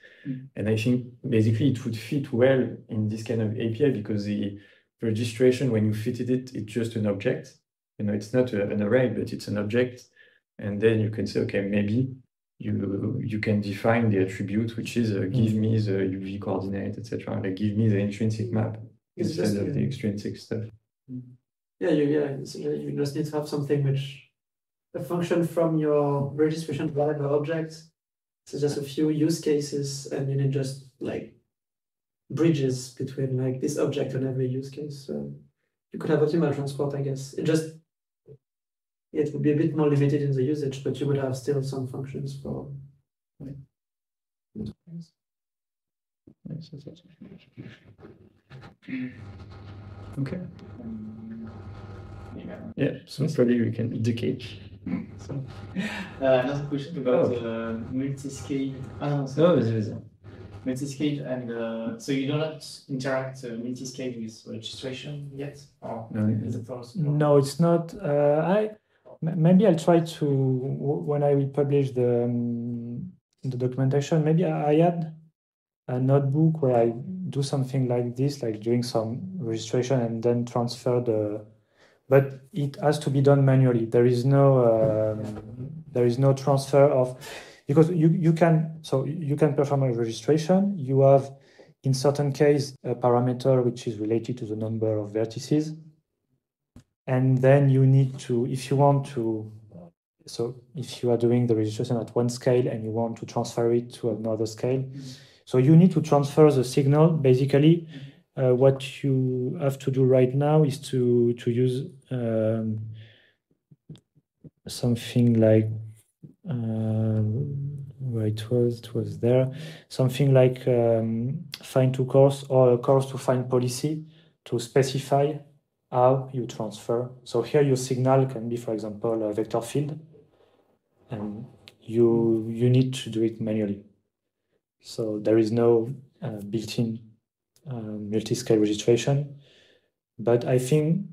[SPEAKER 7] And I think basically it would fit well in this kind of API because the registration, when you fitted it, it's just an object. You know, it's not an array, but it's an object. And then you can say, okay, maybe you can define the attribute, which is give me the UV coordinate, etc. Like give me the intrinsic map instead of the extrinsic stuff.
[SPEAKER 9] Yeah, you just need to have something which a function from your registration variable object. So just a few use cases, and you need just like bridges between like this object and every use case. So you could have optimal transport, I guess. It would be a bit more limited in the usage, but you would have still some functions for.
[SPEAKER 7] Okay. Yeah, so probably we can indicate. So.
[SPEAKER 3] Another question about multiscale. Multiscale, and so you do not interact multiscale with registration yet? Or is it also?
[SPEAKER 2] No, it's not. Maybe I'll try to, when I will publish the documentation, maybe I add a notebook where I do something like this, like doing some registration and then transfer but it has to be done manually. There is no transfer of, because you can perform a registration. You have, in certain case, a parameter which is related to the number of vertices. And then you need to, if you are doing the registration at one scale and you want to transfer it to another scale, so you need to transfer the signal. Basically, what you have to do right now is to use something like where it was there, something like find to course or a course to find policy to specify how you transfer. So here your signal can be, for example, a vector field, and you need to do it manually. So there is no built-in multiscale registration, but I think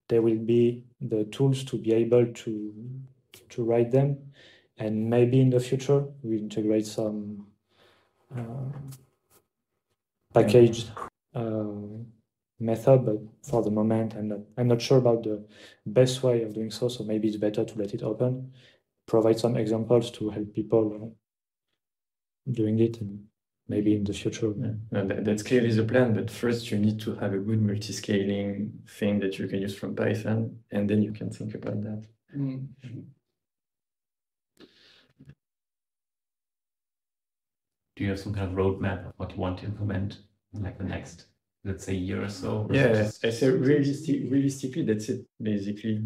[SPEAKER 2] there will be the tools to be able to write them, and maybe in the future we integrate some packaged method, but for the moment I'm not sure about the best way of doing so. So maybe it's better to let it open, provide some examples to help people doing it, and maybe in the future.
[SPEAKER 7] That's clearly the plan, but first you need to have a good multiscaling thing that you can use from Python, and then you can think about that.
[SPEAKER 10] Do you have some kind of roadmap of what you want to implement in like the next, let's say, year or so?
[SPEAKER 7] Yeah, I say realistically, that's it, basically.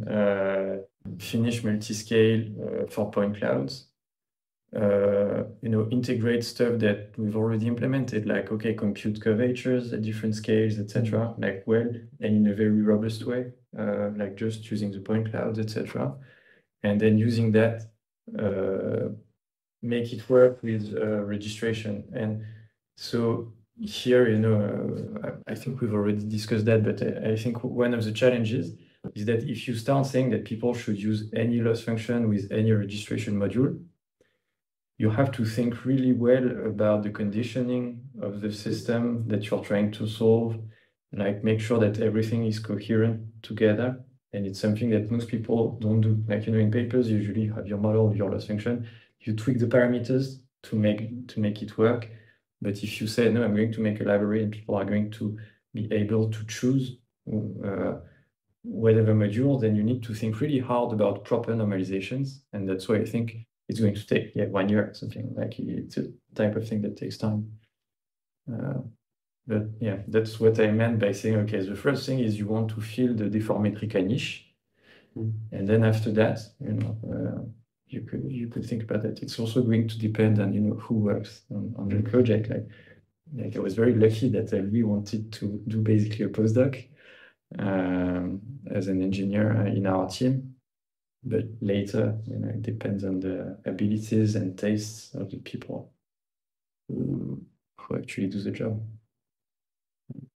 [SPEAKER 7] Finish multiscale for point clouds. Integrate stuff that we've already implemented, like, okay, compute curvatures at different scales, etc., like and in a very robust way, like just using the point clouds, etc. And then using that make it work with registration. And so here, you know, I think we've already discussed that, but I think one of the challenges is that if you start saying that people should use any loss function with any registration module, you have to think really well about the conditioning of the system that you're trying to solve, like make sure that everything is coherent together. And it's something that most people don't do. Like, you know, in papers, you usually have your model, your loss function, you tweak the parameters to make it work. But if you say, no, I'm going to make a library and people are going to be able to choose whatever module, then you need to think really hard about proper normalizations. And that's why I think it's going to take 1 year or something. Like, it's a type of thing that takes time. But yeah, that's what I meant by saying, okay, the first thing is you want to fill the deformetrica niche. And then after that, you know, you could think about it. It's also going to depend on, you know, who works on the project. Like I was very lucky that we wanted to do basically a postdoc as an engineer in our team. But later, you know, it depends on the abilities and tastes of the people who actually do the job.